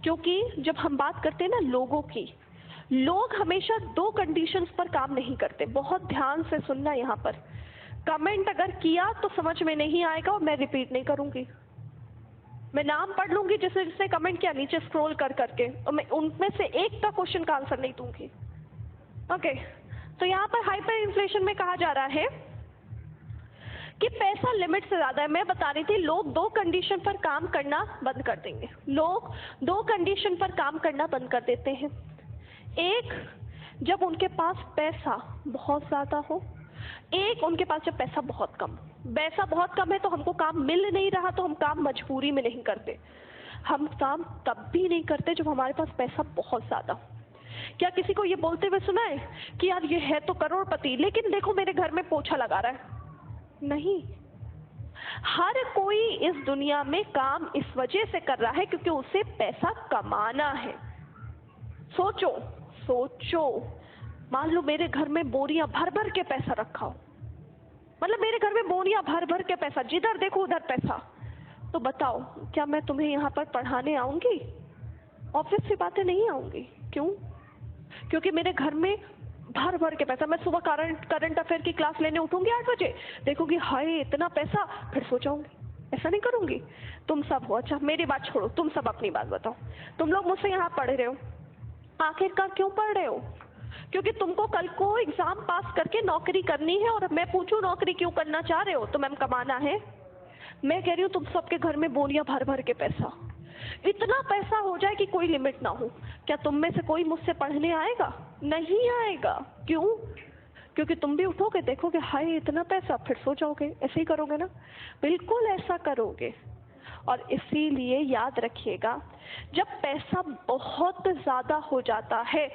क्योंकि जब हम बात करते हैं ना लोगों की, लोग हमेशा दो कंडीशंस पर काम नहीं करते। बहुत ध्यान से सुनना यहाँ पर। कमेंट अगर किया तो समझ में नहीं आएगा और मैं रिपीट नहीं करूँगी। मैं नाम पढ़ लूँगी जिसने जिसने कमेंट किया नीचे स्क्रॉल कर करके, और मैं उनमें से एक का क्वेश्चन का आंसर नहीं दूँगी। ओके, तो यहाँ पर हाइपर इन्फ्लेशन में कहा जा रहा है कि पैसा लिमिट से ज़्यादा है। मैं बता रही थी लोग दो कंडीशन पर काम करना बंद कर देंगे। लोग दो कंडीशन पर काम करना बंद कर देते हैं। एक, जब उनके पास पैसा बहुत ज़्यादा हो। एक, उनके पास जब पैसा बहुत कम। पैसा बहुत कम है तो हमको काम मिल नहीं रहा तो हम काम मजबूरी में नहीं करते। हम काम तब भी नहीं करते जब हमारे पास पैसा बहुत ज़्यादा हो। क्या किसी को ये बोलते हुए सुना है कि यार ये है तो करोड़पति लेकिन देखो मेरे घर में पोछा लगा रहा है? नहीं। हर कोई इस दुनिया में काम इस वजह से कर रहा है क्योंकि उसे पैसा कमाना है। सोचो सोचो, मान लो मेरे घर में बोरियां भर भर के पैसा रखा हो, मतलब मेरे घर में बोरियां भर भर के पैसा, जिधर देखो उधर पैसा, तो बताओ क्या मैं तुम्हें यहाँ पर पढ़ाने आऊंगी? ऑब्वियस सी बातें नहीं आऊंगी। क्यों? क्योंकि मेरे घर में भर भर के पैसा। मैं सुबह करंट अफेयर की क्लास लेने उठूंगी 8 बजे, देखूंगी हाय इतना पैसा, फिर सो जाऊंगी। ऐसा नहीं करूंगी। तुम सब हो, अच्छा मेरी बात छोड़ो, तुम सब अपनी बात बताओ। तुम लोग मुझसे यहाँ पढ़ रहे हो, आखिरकार क्यों पढ़ रहे हो? क्योंकि तुमको कल को एग्जाम पास करके नौकरी करनी है। और मैं पूछूं नौकरी क्यों करना चाह रहे हो तो मैम कमाना है। मैं कह रही हूँ तुम सबके घर में बोरियां भर भर के पैसा, इतना पैसा हो जाए कि कोई लिमिट ना हो। क्या तुम में से कोई मुझसे पढ़ने आएगा? नहीं आएगा। क्यों? क्योंकि तुम भी उठोगे देखोगे हाय इतना पैसा, फिर सो जाओगे। ऐसे ही करोगे ना? बिल्कुल ऐसा करोगे। और इसीलिए याद रखिएगा, जब पैसा बहुत ज़्यादा हो जाता है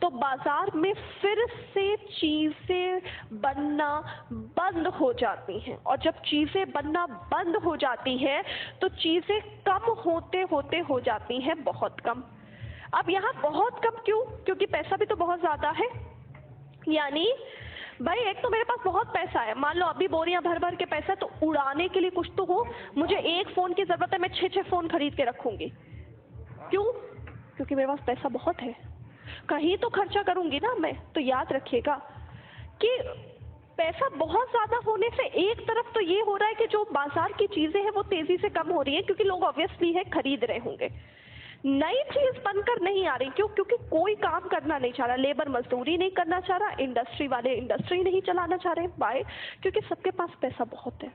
तो बाजार में फिर से चीज़ें बनना बंद हो जाती हैं। और जब चीज़ें बनना बंद हो जाती हैं तो चीज़ें कम होते होते हो जाती हैं बहुत कम। अब यहाँ बहुत कम क्यों? क्योंकि पैसा भी तो बहुत ज़्यादा है। यानी भाई एक तो मेरे पास बहुत पैसा है, मान लो अभी बोरियां भर भर के पैसा, तो उड़ाने के लिए कुछ तो हो। मुझे एक फ़ोन की ज़रूरत है, मैं 6 फ़ोन खरीद के रखूंगी। क्यों? क्योंकि मेरे पास पैसा बहुत है, कहीं तो खर्चा करूंगी ना मैं। तो याद रखिएगा कि पैसा बहुत ज़्यादा होने से एक तरफ तो ये हो रहा है कि जो बाजार की चीज़ें हैं वो तेज़ी से कम हो रही है क्योंकि लोग ऑब्वियसली है खरीद रहे होंगे। नई चीज बनकर नहीं आ रही। क्यों? क्योंकि कोई काम करना नहीं चाह रहा, लेबर मजदूरी नहीं करना चाह रहा, इंडस्ट्री वाले इंडस्ट्री नहीं चलाना चाह रहे। बाय, क्योंकि सबके पास पैसा बहुत है।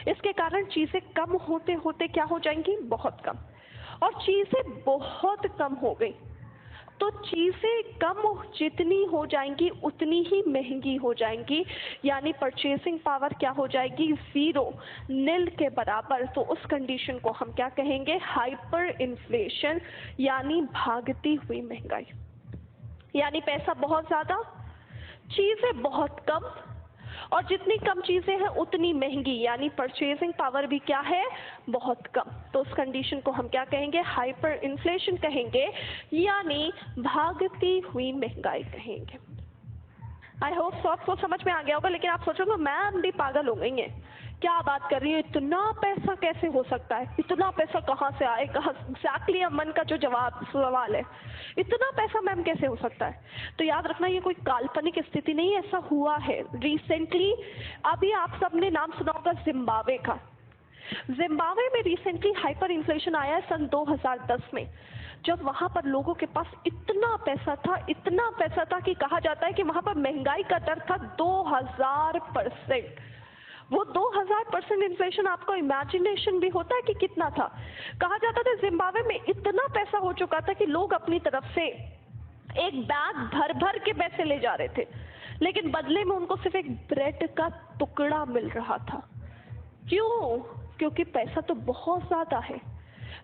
इसके कारण चीजें कम होते होते क्या हो जाएंगी? बहुत कम। और चीजें बहुत कम हो गई तो चीजें कम जितनी हो जाएंगी उतनी ही महंगी हो जाएंगी। यानी परचेसिंग पावर क्या हो जाएगी? जीरो, नील के बराबर। तो उस कंडीशन को हम क्या कहेंगे? हाइपर इन्फ्लेशन, यानी भागती हुई महंगाई। यानी पैसा बहुत ज्यादा, चीजें बहुत कम, और जितनी कम चीजें हैं उतनी महंगी, यानी परचेसिंग पावर भी क्या है? बहुत कम। तो उस कंडीशन को हम क्या कहेंगे? हाइपर इन्फ्लेशन कहेंगे, यानी भागती हुई महंगाई कहेंगे। आई होप सो आपको समझ में आ गया होगा। लेकिन आप सोचोगे मैम भी पागल हो गई हैं, क्या बात कर रही है, इतना पैसा कैसे हो सकता है, इतना पैसा कहाँ से आएगा? एग्जैक्टली मन का जो सवाल है, इतना पैसा मैम कैसे हो सकता है? तो याद रखना ये कोई काल्पनिक स्थिति नहीं, ऐसा हुआ है रिसेंटली। अभी आप सबने नाम सुना होगा जिम्बाब्वे का। जिम्बाब्वे में रिसेंटली हाइपर इन्फ्लेशन आया है सन 2010 में, जब वहां पर लोगों के पास इतना पैसा था, इतना पैसा था कि कहा जाता है कि वहां पर महंगाई का दर था 2000%। वो 2000% इन्फ्लेशन, आपको इमेजिनेशन भी होता है कि कितना था? कहा जाता था जिम्बाब्वे में इतना पैसा हो चुका था कि लोग अपनी तरफ से एक बैग भर भर के पैसे ले जा रहे थे, लेकिन बदले में उनको सिर्फ एक ब्रेड का टुकड़ा मिल रहा था। क्यों? क्योंकि पैसा तो बहुत ज्यादा है,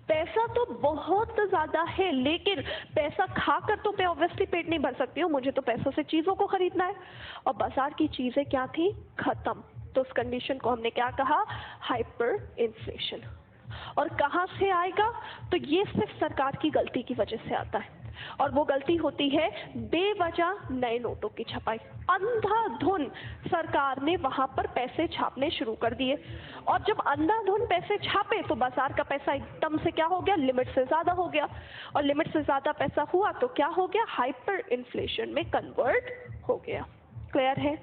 पैसा तो बहुत ज्यादा है, लेकिन पैसा खाकर तो मैं ऑब्वियसली पेट नहीं भर सकती हूँ, मुझे तो पैसों से चीजों को खरीदना है। और बाजार की चीजें क्या थी? खत्म। तो उस कंडीशन को हमने क्या कहा? Hyper inflation. और कहाँ से आएगा? तो ये सिर्फ सरकार की गलती की वजह से आता है, और वो गलती होती है बेवजह नए नोटों की छपाई। अंधाधुन सरकार ने वहां पर पैसे छापने शुरू कर दिए, और जब अंधाधुन पैसे छापे तो बाजार का पैसा एकदम से क्या हो गया? लिमिट से ज्यादा हो गया, और लिमिट से ज्यादा पैसा हुआ तो क्या हो गया? हाइपर इन्फ्लेशन में कन्वर्ट हो गया। क्लियर है?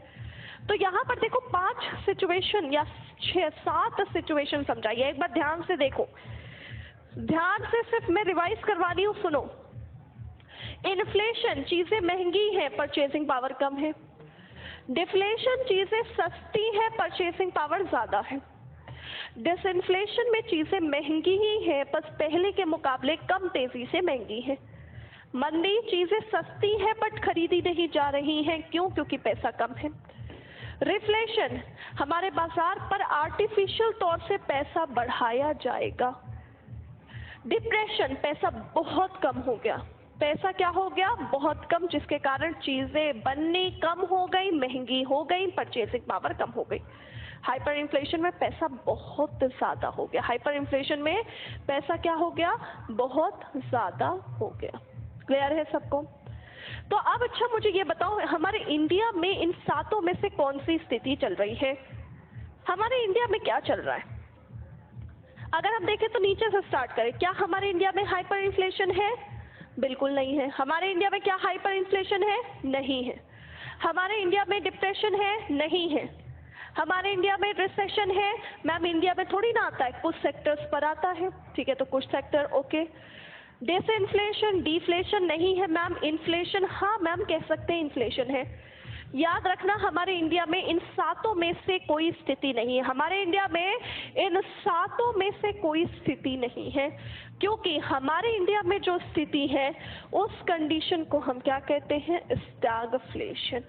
तो यहाँ पर देखो 5 सिचुएशन या 6-7 सिचुएशन समझाइए, एक बार ध्यान से देखो, ध्यान से, सिर्फ मैं रिवाइज करवा रही हूँ, सुनो। इन्फ्लेशन, चीजें महंगी हैं, परचेसिंग पावर कम है। डिफ्लेशन, चीजें सस्ती है, परचेसिंग पावर ज्यादा है। डिसइन्फ्लेशन में चीजें महंगी ही है, बस पहले के मुकाबले कम तेजी से महंगी है। मंदी, चीजें सस्ती है बट खरीदी नहीं जा रही हैं, क्यों? क्योंकि पैसा कम है। रिफ्लेशन, हमारे बाजार पर आर्टिफिशियल तौर से पैसा बढ़ाया जाएगा। डिप्रेशन, पैसा बहुत कम हो गया, पैसा क्या हो गया? बहुत कम, जिसके कारण चीजें बननी कम हो गई, महंगी हो गई, परचेसिंग पावर कम हो गई। हाइपर इन्फ्लेशन में पैसा बहुत ज्यादा हो गया, हाइपर इन्फ्लेशन में पैसा क्या हो गया? बहुत ज्यादा हो गया। क्लियर है सबको? तो अब अच्छा मुझे ये बताओ, हमारे इंडिया में इन 7 में से कौन सी स्थिति चल रही है? हमारे इंडिया में क्या चल रहा है? अगर हम देखें तो नीचे से स्टार्ट करें, क्या हमारे इंडिया में हाइपर इन्फ्लेशन है? बिल्कुल नहीं है। हमारे इंडिया में क्या हाइपर इन्फ्लेशन है? नहीं है। हमारे इंडिया में डिप्रेशन है? नहीं है। हमारे इंडिया में रिसेशन है? मैम इंडिया में थोड़ी ना आता है, कुछ सेक्टर्स पर आता है, ठीक है, तो कुछ सेक्टर ओके। डिसइन्फ्लेशन, डिफ्लेशन नहीं है मैम, इन्फ्लेशन, हाँ मैम कह सकते हैं इन्फ्लेशन है। याद रखना हमारे इंडिया में इन 7 में से कोई स्थिति नहीं है, हमारे इंडिया में इन 7 में से कोई स्थिति नहीं है, क्योंकि हमारे इंडिया में जो स्थिति है उस कंडीशन को हम क्या कहते हैं? स्टैगफ्लेशन।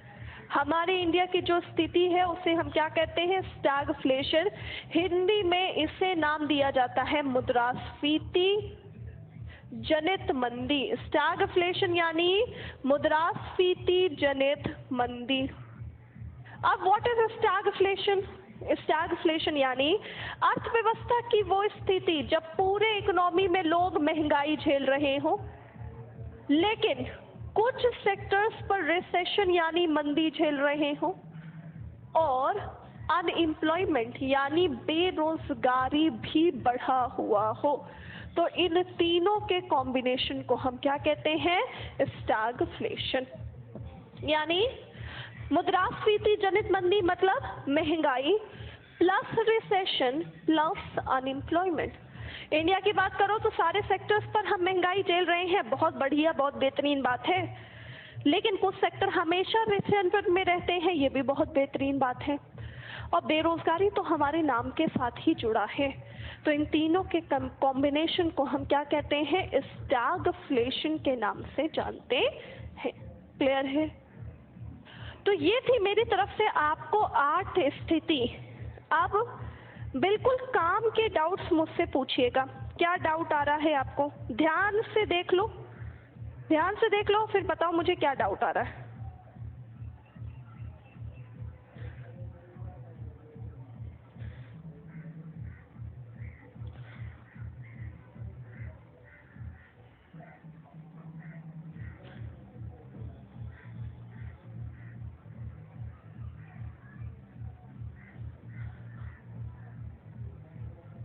हमारे इंडिया की जो स्थिति है उसे हम क्या कहते हैं? स्टैगफ्लेशन। हिंदी में इसे नाम दिया जाता है मुद्रास्फीति जनित मंदी। स्टैगफ्लेशन यानी मुद्रास्फीति जनित मंदी। अब व्हाट इज स्टैगफ्लेशन? स्टैगफ्लेशन यानी अर्थव्यवस्था की वो स्थिति जब पूरे इकोनॉमी में लोग महंगाई झेल रहे हो, लेकिन कुछ सेक्टर्स पर रिसेशन यानी मंदी झेल रहे हो, और अनएम्प्लॉयमेंट यानी बेरोजगारी भी बढ़ा हुआ हो। तो इन तीनों के कॉम्बिनेशन को हम क्या कहते हैं? स्टैगफ्लेशन। यानी मुद्रास्फीति जनित मंदी मतलब महंगाई plus recession plus unemployment. India की बात करो तो सारे सेक्टर्स पर हम महंगाई झेल रहे हैं, बहुत बढ़िया, बहुत बेहतरीन बात है, लेकिन कुछ सेक्टर हमेशा रिसेशन में रहते हैं, ये भी बहुत बेहतरीन बात है, और बेरोजगारी तो हमारे नाम के साथ ही जुड़ा है। तो इन तीनों के कॉम्बिनेशन को हम क्या कहते हैं? स्टैगफ्लेशन के नाम से जानते हैं। क्लियर है? तो ये थी मेरी तरफ से आपको 8 स्थिति। अब बिल्कुल काम के डाउट्स मुझसे पूछिएगा, क्या डाउट आ रहा है आपको? ध्यान से देख लो, ध्यान से देख लो, फिर बताओ मुझे क्या डाउट आ रहा है।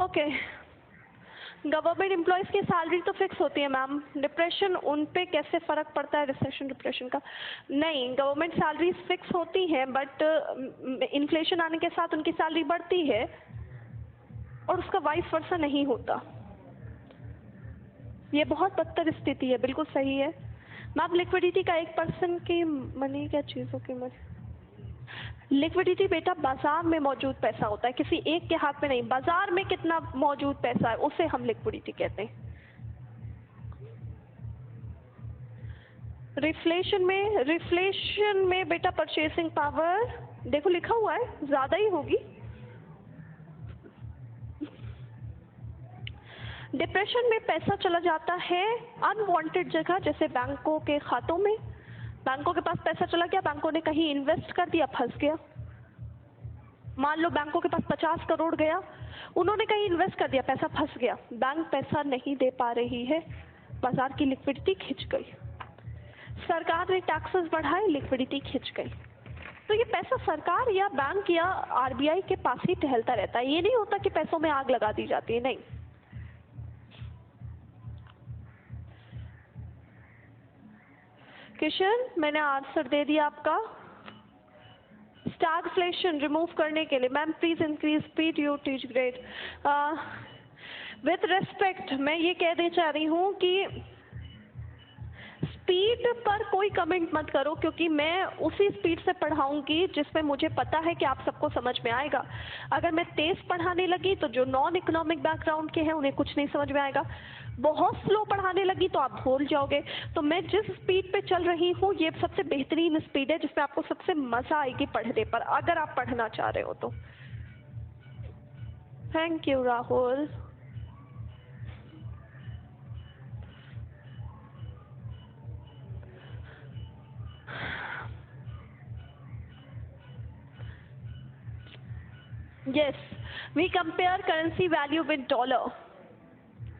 ओके, गवर्नमेंट एम्प्लॉयज की सैलरी तो फिक्स होती है मैम, डिप्रेशन उन पे कैसे फर्क पड़ता है रिसेशन डिप्रेशन का? नहीं, गवर्नमेंट सैलरीज फिक्स होती हैं, बट इन्फ्लेशन आने के साथ उनकी सैलरी बढ़ती है, और उसका वाइस वर्सा नहीं होता। ये बहुत बदतर स्थिति है, बिल्कुल सही है मैम। लिक्विडिटी का 1% की मनी क्या चीज़ों की मनी? लिक्विडिटी बेटा बाजार में मौजूद पैसा होता है, किसी एक के हाथ में नहीं। बाजार में कितना मौजूद पैसा है उसे हम लिक्विडिटी कहते हैं। रिफ्लेशन में बेटा परचेसिंग पावर देखो लिखा हुआ है ज्यादा ही होगी। डिप्रेशन में पैसा चला जाता है अनवांटेड जगह, जैसे बैंकों के खातों में। बैंकों के पास पैसा चला गया, बैंकों ने कहीं इन्वेस्ट कर दिया, फंस गया। मान लो बैंकों के पास 50 करोड़ गया, उन्होंने कहीं इन्वेस्ट कर दिया, पैसा फंस गया, बैंक पैसा नहीं दे पा रही है, बाजार की लिक्विडिटी खिंच गई, सरकार ने टैक्सेस बढ़ाए, लिक्विडिटी खिंच गई। तो ये पैसा सरकार या बैंक या आरबीआई के पास ही टहलता रहता है, ये नहीं होता कि पैसों में आग लगा दी जाती है, नहीं। किशन, मैंने आंसर दे दिया आपका। स्टैगफ्लेशन रिमूव करने के लिए ma'am please increase speed, you teach great. With respect मैं ये कहना चाह रही हूँ कि स्पीड पर कोई कमेंट मत करो, क्योंकि मैं उसी स्पीड से पढ़ाऊंगी जिसमें मुझे पता है कि आप सबको समझ में आएगा। अगर मैं तेज पढ़ाने लगी तो जो नॉन इकोनॉमिक बैकग्राउंड के हैं उन्हें कुछ नहीं समझ में आएगा, बहुत स्लो पढ़ाने लगी तो आप भूल जाओगे। तो मैं जिस स्पीड पे चल रही हूँ ये सबसे बेहतरीन स्पीड है जिसमें आपको सबसे मजा आएगी पढ़ने पर, अगर आप पढ़ना चाह रहे हो तो। Thank you Rahul. Yes, we compare currency value with dollar.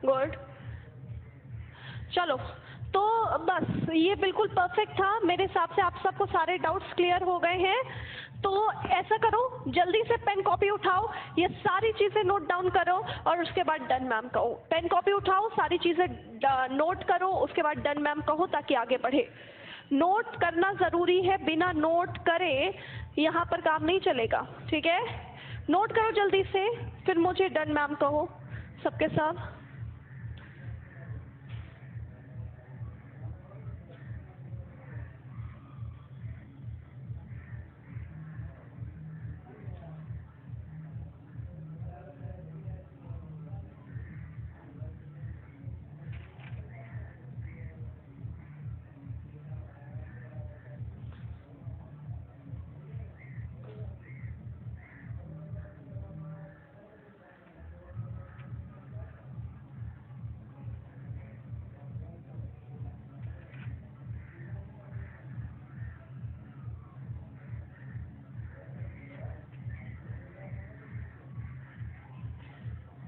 Good. चलो, तो बस ये बिल्कुल परफेक्ट था मेरे हिसाब से। आप सबको सारे डाउट्स क्लियर हो गए हैं। तो ऐसा करो, जल्दी से पेन कॉपी उठाओ, ये सारी चीज़ें नोट डाउन करो और उसके बाद डन मैम कहो। पेन कॉपी उठाओ, सारी चीज़ें नोट करो, उसके बाद डन मैम कहो ताकि आगे बढ़े। नोट करना ज़रूरी है, बिना नोट करे यहाँ पर काम नहीं चलेगा, ठीक है? नोट करो जल्दी से, फिर मुझे डन मैम कहो सबके साथ।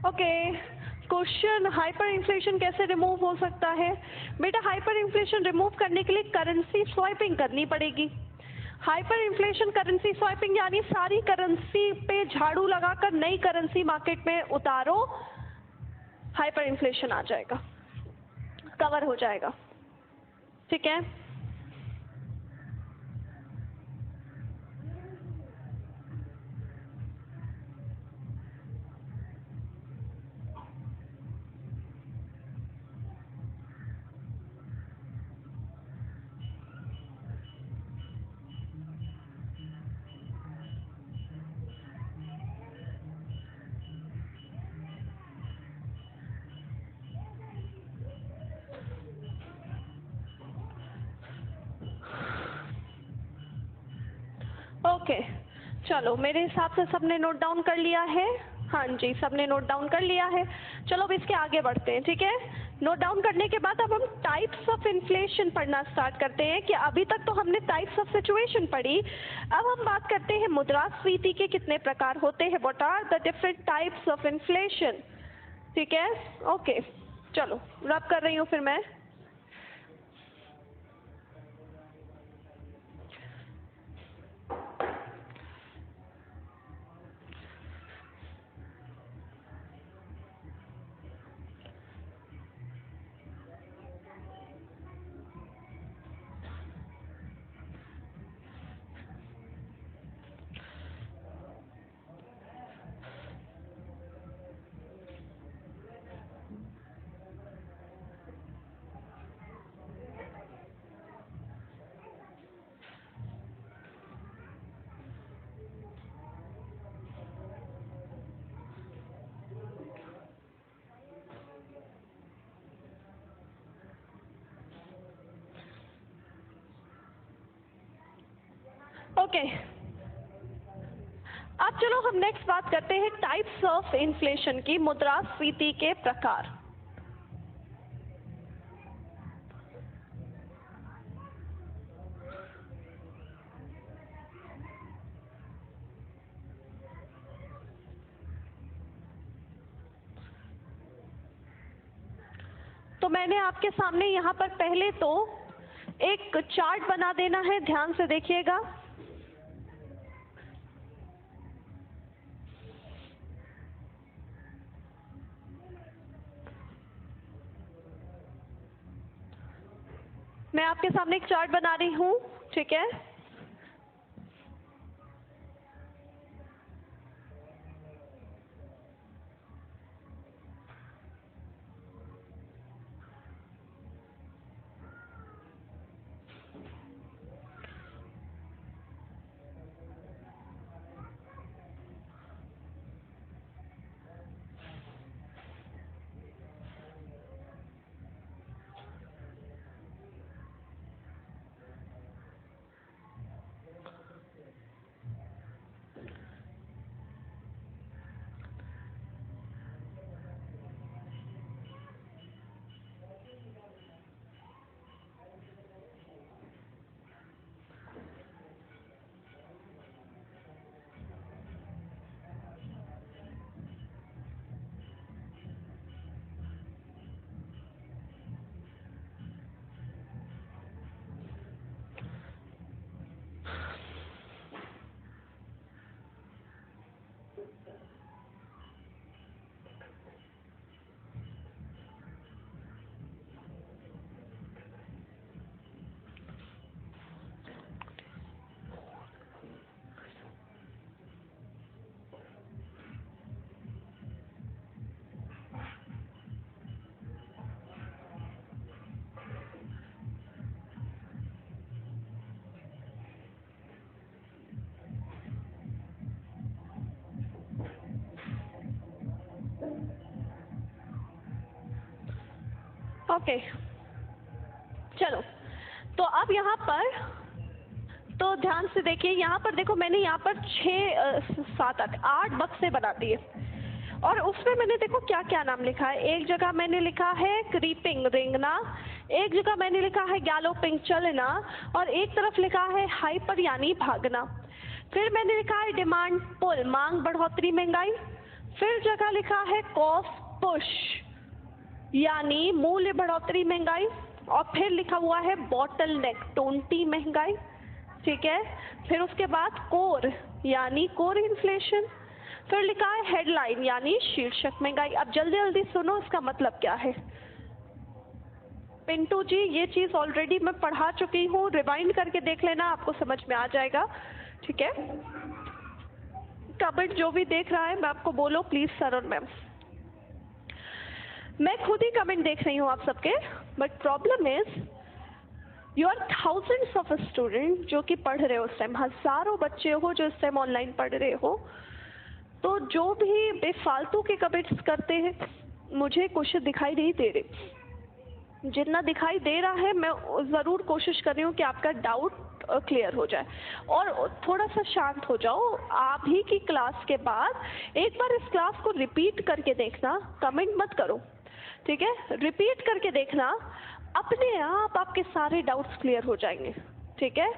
ओके, क्वेश्चन हाइपर इन्फ्लेशन कैसे रिमूव हो सकता है? बेटा हाइपर इन्फ्लेशन रिमूव करने के लिए करेंसी स्वाइपिंग करनी पड़ेगी। हाइपर इन्फ्लेशन करेंसी स्वाइपिंग यानी सारी करेंसी पे झाड़ू लगाकर नई करेंसी मार्केट में उतारो, हाइपर इन्फ्लेशन आ जाएगा, कवर हो जाएगा, ठीक है? ओके, चलो मेरे हिसाब से सबने नोट डाउन कर लिया है। हाँ जी, सबने नोट डाउन कर लिया है। चलो अब इसके आगे बढ़ते हैं, ठीक है? नोट डाउन करने के बाद अब हम टाइप्स ऑफ इन्फ्लेशन पढ़ना स्टार्ट करते हैं। कि अभी तक तो हमने टाइप्स ऑफ सिचुएशन पढ़ी, अब हम बात करते हैं मुद्रास्फीति के कितने प्रकार होते हैं, what are the different types of inflation, ठीक है? ओके, चलो रब कर रही हूँ फिर मैं। ओके, अब चलो हम नेक्स्ट बात करते हैं टाइप्स ऑफ इन्फ्लेशन की, मुद्रास्फीति के प्रकार। तो मैंने आपके सामने यहाँ पर पहले तो एक चार्ट बना देना है, ध्यान से देखिएगा। मैं आपके सामने एक चार्ट बना रही हूँ, ठीक है। ओके, चलो तो अब यहाँ पर तो ध्यान से देखिए, यहाँ पर देखो मैंने यहाँ पर 6 7 8 बक्से बना दिए और उसमें मैंने देखो क्या क्या नाम लिखा है। एक जगह मैंने लिखा है क्रीपिंग रेंगना, एक जगह मैंने लिखा है गैलोपिंग चलना और एक तरफ लिखा है हाइपर यानी भागना। फिर मैंने लिखा है डिमांड पुल मांग बढ़ोतरी महंगाई। फिर जगह लिखा है कॉस्ट पुश यानी मूल्य बढ़ोतरी महंगाई और फिर लिखा हुआ है बॉटल नेक टोंटी महंगाई, ठीक है। फिर उसके बाद कोर यानी कोर इन्फ्लेशन। फिर लिखा है हेडलाइन यानी शीर्षक महंगाई। अब जल्दी जल्दी सुनो इसका मतलब क्या है। पिंटू जी ये चीज़ ऑलरेडी मैं पढ़ा चुकी हूँ, रिवाइंड करके देख लेना, आपको समझ में आ जाएगा, ठीक है। कमेंट जो भी देख रहा है मैं आपको बोलो प्लीज सर और मैम। मैं खुद ही कमेंट देख रही हूँ आप सबके, but problem is you are thousands of student जो कि पढ़ रहे हो इस टाइम, हजारों बच्चे हो जो इस टाइम ऑनलाइन पढ़ रहे हो। तो जो भी बेफालतू के कमेंट्स करते हैं मुझे कुछ दिखाई नहीं दे रहे। जितना दिखाई दे रहा है मैं ज़रूर कोशिश कर रही हूँ कि आपका डाउट क्लियर हो जाए और थोड़ा सा शांत हो जाओ। आप ही की क्लास के बाद एक बार इस क्लास को रिपीट करके देखना, कमेंट मत करो, ठीक है। रिपीट करके देखना, अपने आप आपके सारे डाउट्स क्लियर हो जाएंगे, ठीक है।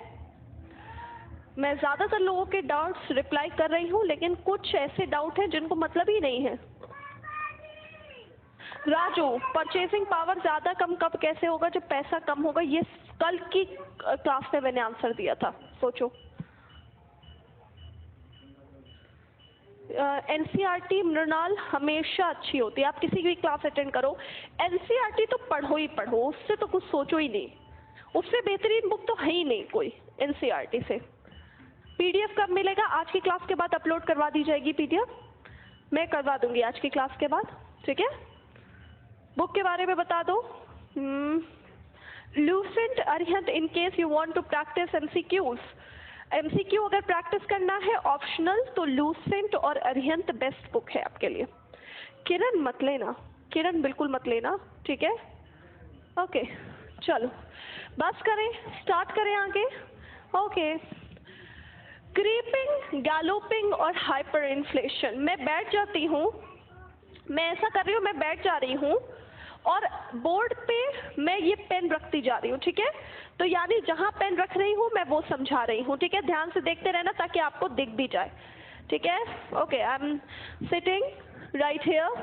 मैं ज़्यादातर लोगों के डाउट्स रिप्लाई कर रही हूँ, लेकिन कुछ ऐसे डाउट हैं जिनको मतलब ही नहीं है। राजू परचेसिंग पावर ज़्यादा कम कब कैसे होगा जब पैसा कम होगा, ये कल की क्लास में मैंने आंसर दिया था, सोचो। एनसीईआरटी मृणाल हमेशा अच्छी होती है, आप किसी भी क्लास अटेंड करो, एनसीईआरटी तो पढ़ो ही पढ़ो, उससे तो कुछ सोचो ही नहीं, उससे बेहतरीन बुक तो है ही नहीं कोई एनसीईआरटी से। पीडीएफ कब मिलेगा? आज की क्लास के बाद अपलोड करवा दी जाएगी पीडीएफ, मैं करवा दूंगी आज की क्लास के बाद, ठीक है। बुक के बारे में बता दो। Lucent Arihant in case you want to practice MCQs. MCQ अगर प्रैक्टिस करना है ऑप्शनल तो लूसेंट और अरिहंत बेस्ट बुक है आपके लिए। किरण मत लेना, किरण बिल्कुल मत लेना, ठीक है। ओके चलो बस करें, स्टार्ट करें आगे। ओके क्रीपिंग, गैलोपिंग और हाइपर इन्फ्लेशन। मैं बैठ जाती हूँ, मैं ऐसा कर रही हूँ, मैं बैठ जा रही हूँ और बोर्ड पे मैं ये पेन रखती जा रही हूँ, ठीक है। तो यानी जहाँ पेन रख रही हूँ मैं वो समझा रही हूँ, ठीक है। ध्यान से देखते रहना ताकि आपको दिख भी जाए, ठीक है। Okay I am sitting right here.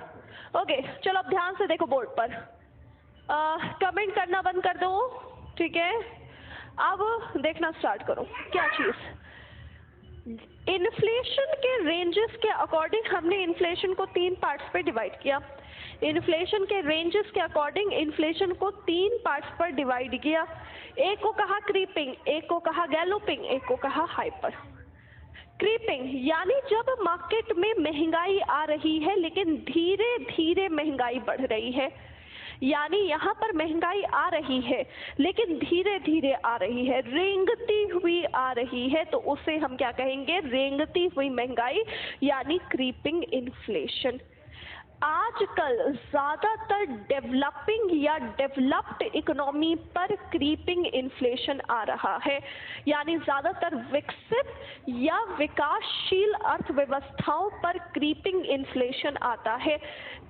Okay चलो अब ध्यान से देखो बोर्ड पर। कमेंट करना बंद कर दो, ठीक है। अब देखना स्टार्ट करो क्या चीज़। इन्फ्लेशन के रेंजेस के अकॉर्डिंग हमने इन्फ्लेशन को 3 पार्ट्स पे डिवाइड किया। इन्फ्लेशन के रेंजेस के अकॉर्डिंग इन्फ्लेशन को 3 पार्ट्स पर डिवाइड किया। एक को कहा क्रीपिंग, एक को कहा गैलोपिंग, एक को कहा हाइपर। क्रीपिंग यानी जब मार्केट में महंगाई आ रही है लेकिन धीरे धीरे महंगाई बढ़ रही है, यानी यहाँ पर महंगाई आ रही है लेकिन धीरे धीरे आ रही है, रेंगती हुई आ रही है, तो उसे हम क्या कहेंगे, रेंगती हुई महंगाई यानी क्रीपिंग इन्फ्लेशन। आजकल ज़्यादातर डेवलपिंग या डेवलप्ड इकोनॉमी पर क्रीपिंग इन्फ्लेशन आ रहा है, यानी ज़्यादातर विकसित या विकासशील अर्थव्यवस्थाओं पर क्रीपिंग इन्फ्लेशन आता है।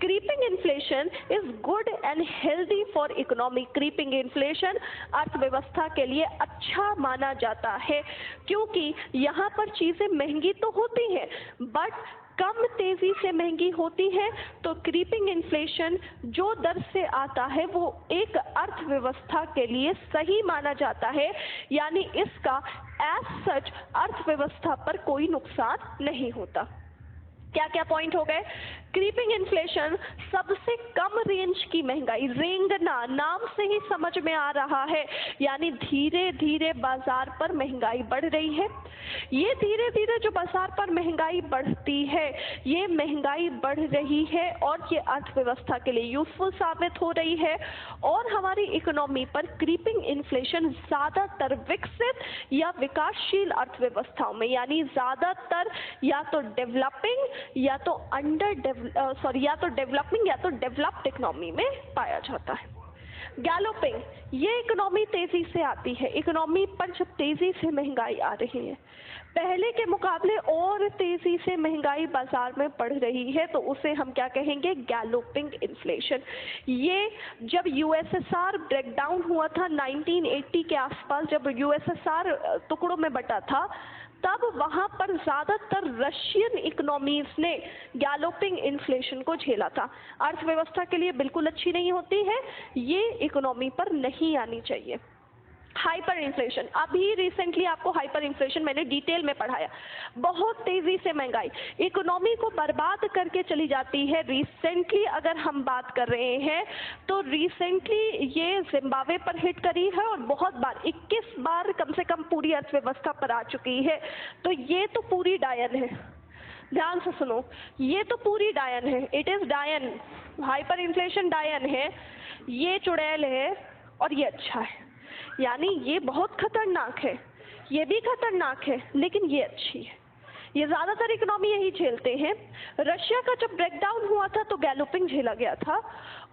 Creeping inflation is good and healthy for economy. Creeping inflation अर्थव्यवस्था के लिए अच्छा माना जाता है क्योंकि यहाँ पर चीज़ें महंगी तो होती हैं बट कम तेजी से महंगी होती है, तो क्रीपिंग इन्फ्लेशन जो दर से आता है वो एक अर्थव्यवस्था के लिए सही माना जाता है, यानी इसका एज सच अर्थव्यवस्था पर कोई नुकसान नहीं होता। क्या क्या पॉइंट हो गए। क्रीपिंग इन्फ्लेशन सबसे कम रेंज की महंगाई, रेंगना नाम से ही समझ में आ रहा है, यानी धीरे धीरे बाजार पर महंगाई बढ़ रही है। ये धीरे धीरे जो बाजार पर महंगाई बढ़ती है, ये महंगाई बढ़ रही है और ये अर्थव्यवस्था के लिए यूजफुल साबित हो रही है और हमारी इकोनॉमी पर क्रीपिंग इन्फ्लेशन ज़्यादातर विकसित या विकासशील अर्थव्यवस्थाओं में, यानी ज़्यादातर या तो डेवलपिंग या तो या तो डेवलपिंग या तो डेवलप्ड इकोनॉमी में पाया जाता है। गैलोपिंग, ये इकोनॉमी तेजी से आती है, इकोनॉमी पर जब तेजी से महंगाई आ रही है, पहले के मुकाबले और तेजी से महंगाई बाजार में बढ़ रही है, तो उसे हम क्या कहेंगे, गैलोपिंग इन्फ्लेशन। ये जब यूएसएसआर ब्रेकडाउन हुआ था 1980 के आसपास, जब यूएसएसआर टुकड़ों में बटा था, तब वहाँ पर ज़्यादातर रशियन इकोनॉमीज ने गैलोपिंग इन्फ्लेशन को झेला था। अर्थव्यवस्था के लिए बिल्कुल अच्छी नहीं होती है, ये इकोनॉमी पर नहीं आनी चाहिए। हाइपर इन्फ्लेशन, अभी रिसेंटली आपको हाइपर इन्फ्लेशन मैंने डिटेल में पढ़ाया। बहुत तेज़ी से महंगाई इकोनॉमी को बर्बाद करके चली जाती है। रिसेंटली अगर हम बात कर रहे हैं तो रिसेंटली ये जिम्बाब्वे पर हिट करी है और बहुत बार 21 बार कम से कम पूरी अर्थव्यवस्था पर आ चुकी है। तो ये तो पूरी डायन है, ध्यान से सुनो, ये तो पूरी डायन है, इट इज़ डायन। हाइपर इन्फ्लेशन डायन है, ये चुड़ैल है और ये अच्छा है, यानी ये बहुत खतरनाक है, ये भी खतरनाक है लेकिन ये अच्छी है। ये ज़्यादातर इकोनॉमी यही झेलते हैं। रशिया का जब ब्रेकडाउन हुआ था तो गैलोपिंग झेला गया था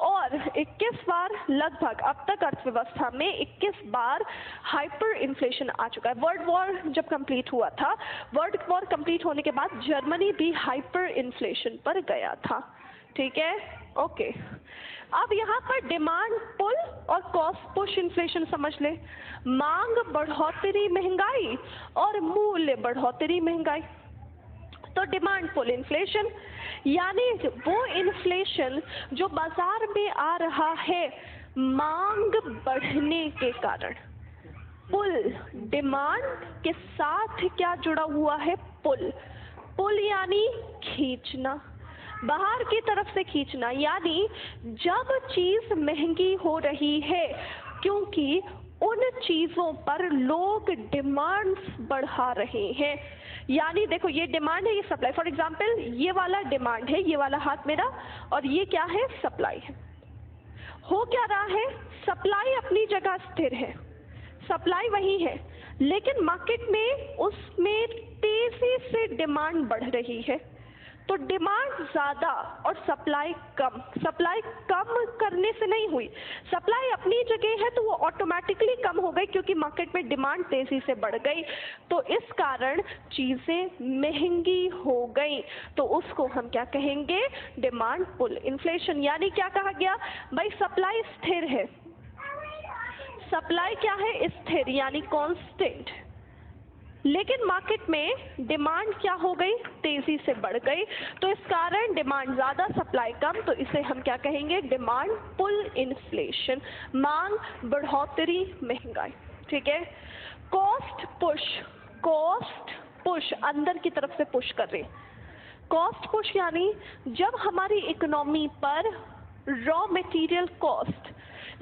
और 21 बार लगभग अब तक अर्थव्यवस्था में 21 बार हाइपर इन्फ्लेशन आ चुका है। वर्ल्ड वॉर जब कंप्लीट हुआ था, वर्ल्ड वॉर कंप्लीट होने के बाद जर्मनी भी हाइपर इन्फ्लेशन पर गया था, ठीक है, ओके। अब यहाँ पर डिमांड पुल और कॉस्ट पुश इन्फ्लेशन समझ ले। मांग बढ़ोतरी महंगाई और मूल्य बढ़ोतरी महंगाई, तो डिमांड पुल इन्फ्लेशन यानी वो इन्फ्लेशन जो बाजार में आ रहा है मांग बढ़ने के कारण। पुल, डिमांड के साथ क्या जुड़ा हुआ है, पुल। पुल यानी खींचना, बाहर की तरफ से खींचना, यानी जब चीज़ महंगी हो रही है क्योंकि उन चीज़ों पर लोग डिमांड्स बढ़ा रहे हैं। यानी देखो, ये डिमांड है, ये सप्लाई। फॉर एग्जांपल ये वाला डिमांड है, ये वाला हाथ मेरा, और ये क्या है, सप्लाई है। हो क्या रहा है, सप्लाई अपनी जगह स्थिर है, सप्लाई वही है, लेकिन मार्केट में उसमें तेजी से डिमांड बढ़ रही है। तो डिमांड ज़्यादा और सप्लाई कम। सप्लाई कम करने से नहीं हुई, सप्लाई अपनी जगह है तो वो ऑटोमेटिकली कम हो गई क्योंकि मार्केट में डिमांड तेज़ी से बढ़ गई, तो इस कारण चीज़ें महंगी हो गई। तो उसको हम क्या कहेंगे, डिमांड पुल इन्फ्लेशन। यानी क्या कहा गया भाई, सप्लाई स्थिर है, सप्लाई क्या है, स्थिर यानी कांस्टेंट, लेकिन मार्केट में डिमांड क्या हो गई, तेजी से बढ़ गई, तो इस कारण डिमांड ज्यादा सप्लाई कम, तो इसे हम क्या कहेंगे, डिमांड पुल इन्फ्लेशन, मांग बढ़ोतरी महंगाई। ठीक है। कॉस्ट पुश, कॉस्ट पुश अंदर की तरफ से पुश कर रही, कॉस्ट पुश यानी जब हमारी इकोनॉमी पर raw material cost,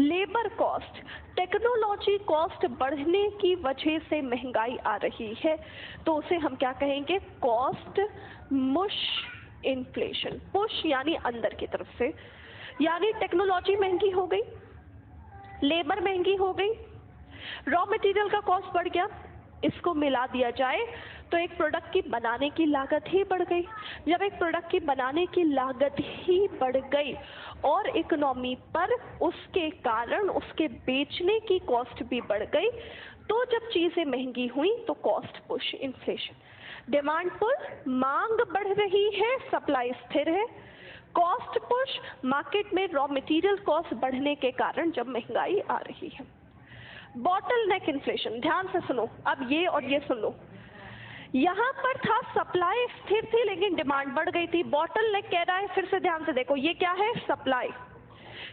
labour cost, technology cost बढ़ने की वजह से महंगाई आ रही है, तो उसे हम क्या कहेंगे, कॉस्ट मुश इन्फ्लेशन। पुश यानी अंदर की तरफ से, यानी टेक्नोलॉजी महंगी हो गई, लेबर महंगी हो गई, रॉ मटेरियल का कॉस्ट बढ़ गया, इसको मिला दिया जाए तो एक प्रोडक्ट की बनाने की लागत ही बढ़ गई। जब एक प्रोडक्ट की बनाने की लागत ही बढ़ गई और इकोनॉमी पर उसके कारण उसके बेचने की कॉस्ट भी बढ़ गई, तो जब चीजें महंगी हुई तो cost push inflation. Demand pull, मांग बढ़ रही है, सप्लाई स्थिर है। कॉस्ट पुश, मार्केट में रॉ मटेरियल कॉस्ट बढ़ने के कारण जब महंगाई आ रही है। बॉटल नेक इन्फ्लेशन, ध्यान से सुनो, अब ये और ये सुन लो। यहाँ पर था सप्लाई स्थिर थी लेकिन डिमांड बढ़ गई थी, बॉटल नेक कह रहा है, फिर से ध्यान से देखो, ये क्या है, सप्लाई,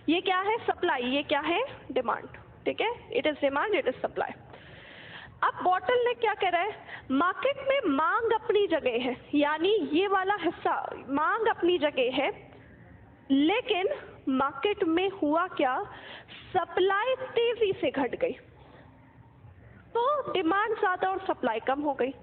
ये क्या है, सप्लाई, ये क्या है, डिमांड। ठीक है, it is demand, it is supply. अब बॉटल नेक क्या कह रहा है, मार्केट में मांग अपनी जगह है, यानी ये वाला हिस्सा मांग अपनी जगह है, लेकिन मार्केट में हुआ क्या, सप्लाई तेजी से घट गई, तो डिमांड ज्यादा और सप्लाई कम हो गई।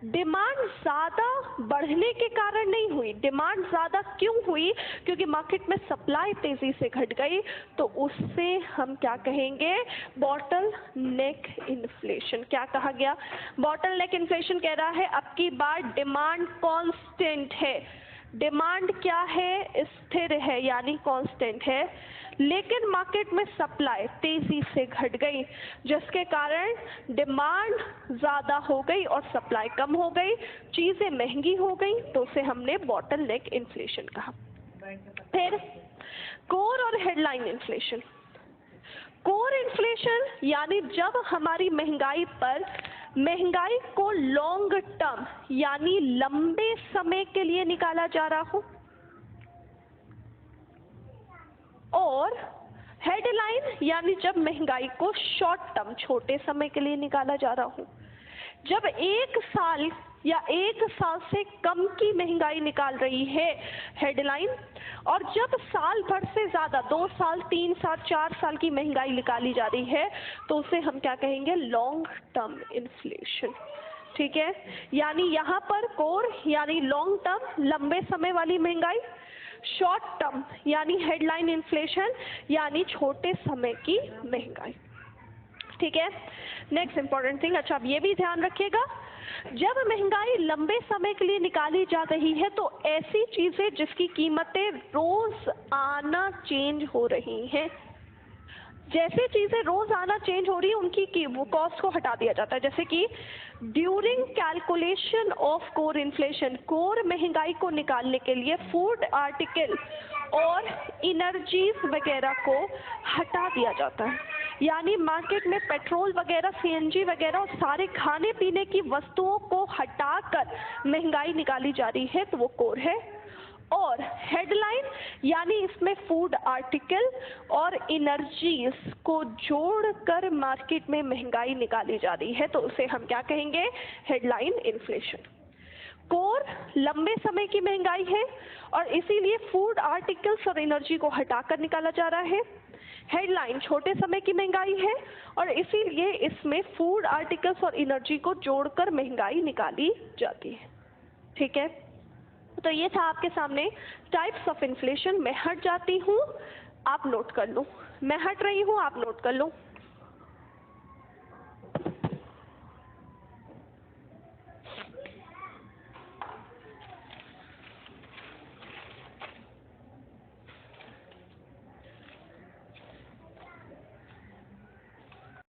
डिमांड ज्यादा बढ़ने के कारण नहीं हुई, डिमांड ज्यादा क्यों हुई, क्योंकि मार्केट में सप्लाई तेजी से घट गई, तो उससे हम क्या कहेंगे, बॉटल नेक इन्फ्लेशन। क्या कहा गया, बॉटल नेक इन्फ्लेशन कह रहा है अब की बार डिमांड कांस्टेंट है, डिमांड क्या है, स्थिर है यानी कांस्टेंट है, लेकिन मार्केट में सप्लाई तेजी से घट गई, जिसके कारण डिमांड ज्यादा हो गई और सप्लाई कम हो गई, चीजें महंगी हो गई, तो उसे हमने बॉटल नेक इन्फ्लेशन कहा। फिर कोर और हेडलाइन इन्फ्लेशन। कोर इन्फ्लेशन यानी जब हमारी महंगाई पर, महंगाई को लॉन्ग टर्म यानी लंबे समय के लिए निकाला जा रहा हो, और हेडलाइन यानी जब महंगाई को शॉर्ट टर्म छोटे समय के लिए निकाला जा रहा हो। जब एक साल या एक साल से कम की महंगाई निकाल रही है हेडलाइन, और जब साल भर से ज्यादा 2 साल 3 साल 4 साल की महंगाई निकाली जा रही है, तो उसे हम क्या कहेंगे, लॉन्ग टर्म इन्फ्लेशन। ठीक है, यानी यहाँ पर कोर यानी लॉन्ग टर्म लंबे समय वाली महंगाई, शॉर्ट टर्म यानी हेडलाइन इन्फ्लेशन यानी छोटे समय की महंगाई। ठीक है, नेक्स्ट इंपॉर्टेंट थिंग, अच्छा अब ये भी ध्यान रखिएगा, जब महंगाई लंबे समय के लिए निकाली जा रही है तो ऐसी चीजें जिसकी कीमतें रोज आना चेंज हो रही हैं, जैसे चीजें रोज आना चेंज हो रही है उनकी वो कॉस्ट को हटा दिया जाता है। जैसे कि during calculation of core inflation, core महंगाई को निकालने के लिए फूड आर्टिकल और एनर्जीज वगैरह को हटा दिया जाता है, यानी मार्केट में पेट्रोल वगैरह, सीएनजी वगैरह और सारे खाने पीने की वस्तुओं को हटाकर महंगाई निकाली जा रही है, तो वो कोर है। और हेडलाइन यानी इसमें फूड आर्टिकल और एनर्जीज को जोड़कर मार्केट में महंगाई निकाली जा रही है, तो उसे हम क्या कहेंगे, हेडलाइन इन्फ्लेशन। कोर लंबे समय की महंगाई है और इसीलिए फूड आर्टिकल्स और एनर्जी को हटाकर निकाला जा रहा है। हेडलाइन छोटे समय की महंगाई है और इसीलिए इसमें फूड आर्टिकल्स और एनर्जी को जोड़कर महंगाई निकाली जाती है। ठीक है, तो ये था आपके सामने टाइप्स ऑफ इन्फ्लेशन। मैं हट जाती हूँ, आप नोट कर लो, मैं हट रही हूँ, आप नोट कर लो।